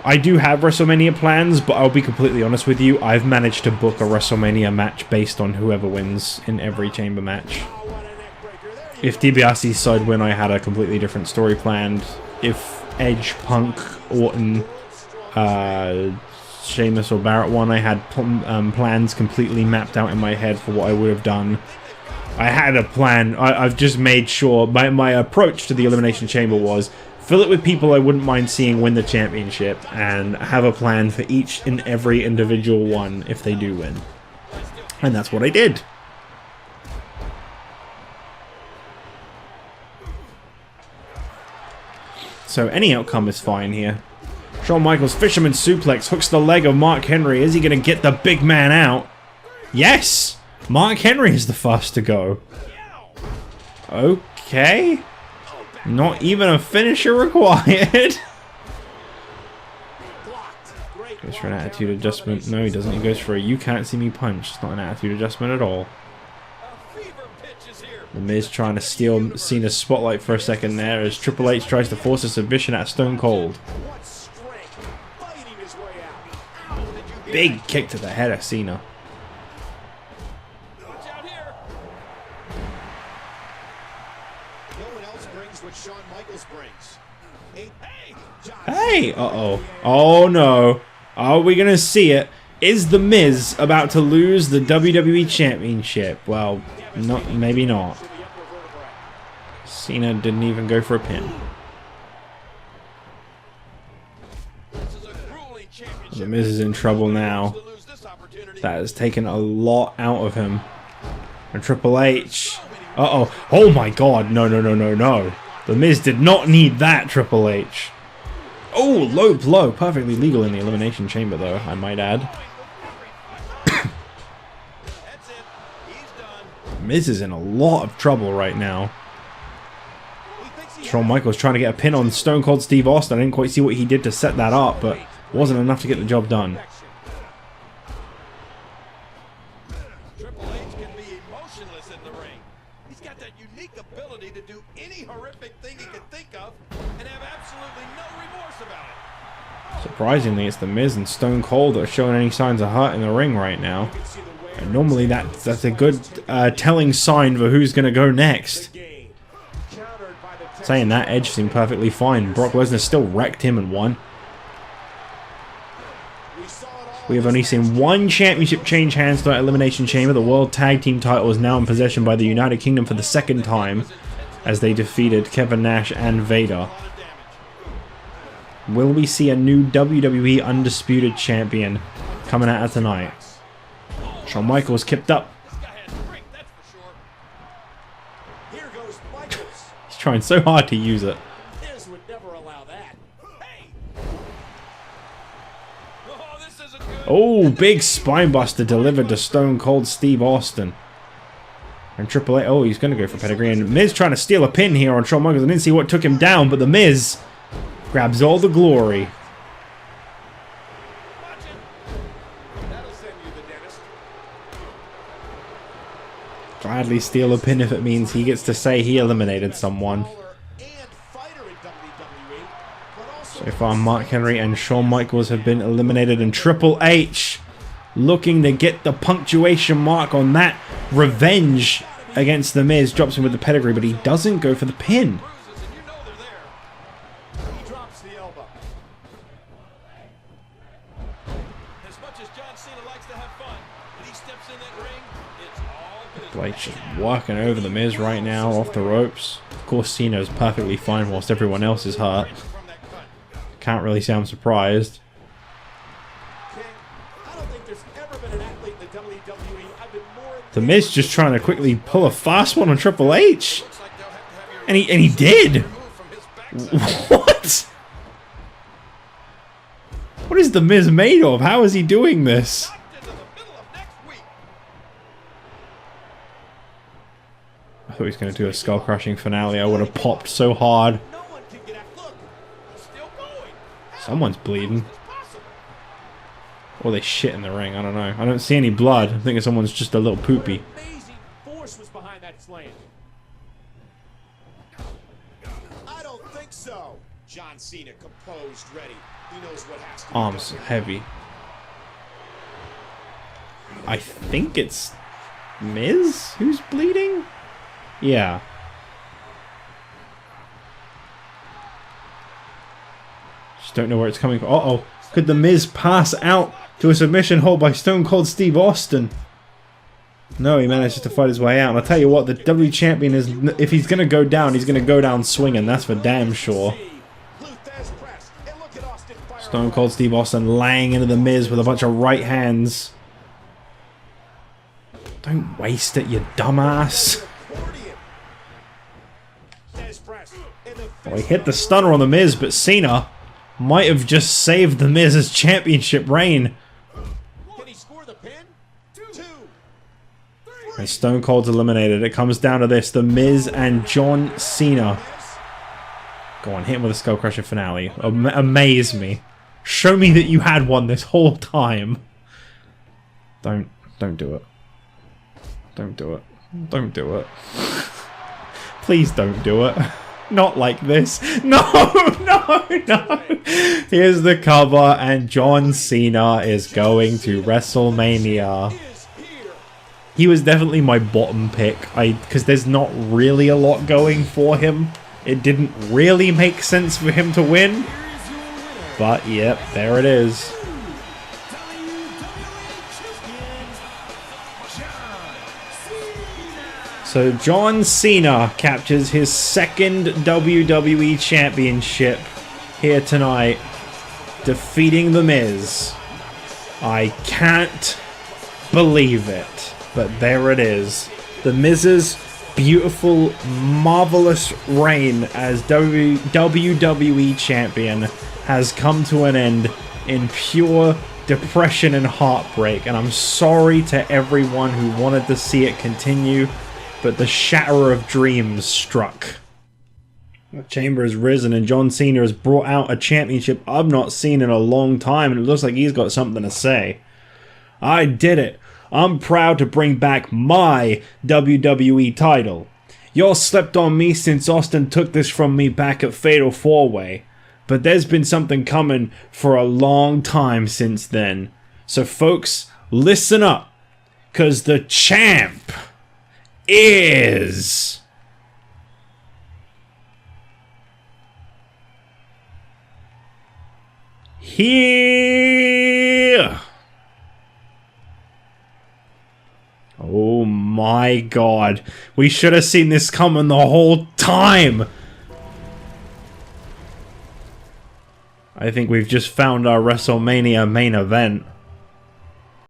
I do have WrestleMania plans, but I'll be completely honest with you. I've managed to book a WrestleMania match based on whoever wins in every chamber match. If DiBiase's side win, I had a completely different story planned. If Edge, Punk, Orton, Sheamus or Barrett won, I had plans completely mapped out in my head for what I would have done. I had a plan. I've just made sure my approach to the Elimination Chamber was fill it with people I wouldn't mind seeing win the championship and have a plan for each and every individual one if they do win. And that's what I did. So any outcome is fine here. Shawn Michaels fisherman suplex hooks the leg of Mark Henry. Is he going to get the big man out? Yes! Mark Henry is the first to go. Okay. Not even a finisher required. Goes for an attitude adjustment. No, he doesn't. He goes for a you can't see me punch. It's not an attitude adjustment at all. The Miz trying to steal Cena's spotlight for a second there as Triple H tries to force a submission at Stone Cold. Big kick to the head of Cena. Hey! Uh-oh. Oh, no. Are we going to see it? Is The Miz about to lose the WWE Championship? Well, maybe not. Cena didn't even go for a pin. The Miz is in trouble now. That has taken a lot out of him. And Triple H. Uh-oh. Oh, my God. No, no, no, no, no. The Miz did not need that, Triple H. Oh, low blow. Perfectly legal in the Elimination Chamber, though, I might add. Miz is in a lot of trouble right now. Shawn Michaels trying to get a pin on Stone Cold Steve Austin. I didn't quite see what he did to set that up, but wasn't enough to get the job done. Triple H can be emotionless in the ring. He's got that unique ability to do any horrific thing he can think of and have absolutely no remorse about it. Surprisingly, it's The Miz and Stone Cold that are showing any signs of hurt in the ring right now. And normally that's a good telling sign for who's going to go next. Saying that, Edge seemed perfectly fine. Brock Lesnar still wrecked him and won. We have only seen one championship change hands to our Elimination Chamber. The World Tag Team title is now in possession by the United Kingdom for the second time as they defeated Kevin Nash and Vader. Will we see a new WWE Undisputed Champion coming out of tonight? Shawn Michaels kicked up. He's trying so hard to use it. Miz would never allow that. Hey! Oh, this isn't good. Oh, big spinebuster delivered to Stone Cold Steve Austin. And Triple H, oh, he's going to go for pedigree. And Miz trying to steal a pin here on Shawn Michaels. I didn't see what took him down, but the Miz grabs all the glory. Watch it. That'll send you the dentist. Gladly steal a pin if it means he gets to say he eliminated someone. So far, Mark Henry and Shawn Michaels have been eliminated, and Triple H looking to get the punctuation mark on that revenge against The Miz. Drops him with the pedigree, but he doesn't go for the pin. He drops the elbow. As much as John Cena likes to have fun, when he steps in that ring, it's all business. Triple H just walking over The Miz right now off the ropes. Of course, Cena is perfectly fine whilst everyone else is hurt. Can't really say I'm surprised. The Miz just trying to quickly pull a fast one on Triple H. And he did. What? What is The Miz made of? How is he doing this? I thought he was going to do a skull crushing finale. I would have popped so hard. Someone's bleeding. Or they shit in the ring. I don't know. I don't see any blood. I think someone's just a little poopy. Amazing force was behind that slam. I don't think so. John Cena composed, ready. He knows what has to be Arms heavy. I think it's Miz who's bleeding? Yeah. Just don't know where it's coming from. Uh-oh. Could The Miz pass out to a submission hold by Stone Cold Steve Austin? No, he manages to fight his way out. And I'll tell you what, the WWE Champion is, if he's going to go down, he's going to go down swinging. That's for damn sure. Stone Cold Steve Austin laying into The Miz with a bunch of right hands. Don't waste it, you dumbass. Oh, he hit the stunner on The Miz, but Cena might have just saved The Miz's championship reign. Can he score the pin? 2, 3. And Stone Cold's eliminated. It comes down to this: The Miz and John Cena. Go on, hit him with a skull crusher finale. Amaze me. Show me that you had one this whole time. Don't do it. Don't do it. Don't do it. Please don't do it. Not like this. No, no, no. Here's the cover, and John Cena is going to WrestleMania. He was definitely my bottom pick, because there's not really a lot going for him. It didn't really make sense for him to win. But, yep, there it is. So John Cena captures his second WWE Championship here tonight, defeating The Miz. I can't believe it, but there it is. The Miz's beautiful, marvelous reign as WWE Champion has come to an end in pure depression and heartbreak, and I'm sorry to everyone who wanted to see it continue. But the shatter of dreams struck. The Chamber has risen, and John Cena has brought out a championship I've not seen in a long time, and it looks like he's got something to say. I did it. I'm proud to bring back my WWE title. Y'all slept on me since Austin took this from me back at Fatal 4-Way. But there's been something coming for a long time since then. So folks, listen up. 'Cause the champ is here. Oh my god. We should have seen this coming the whole time. I think we've just found our WrestleMania main event.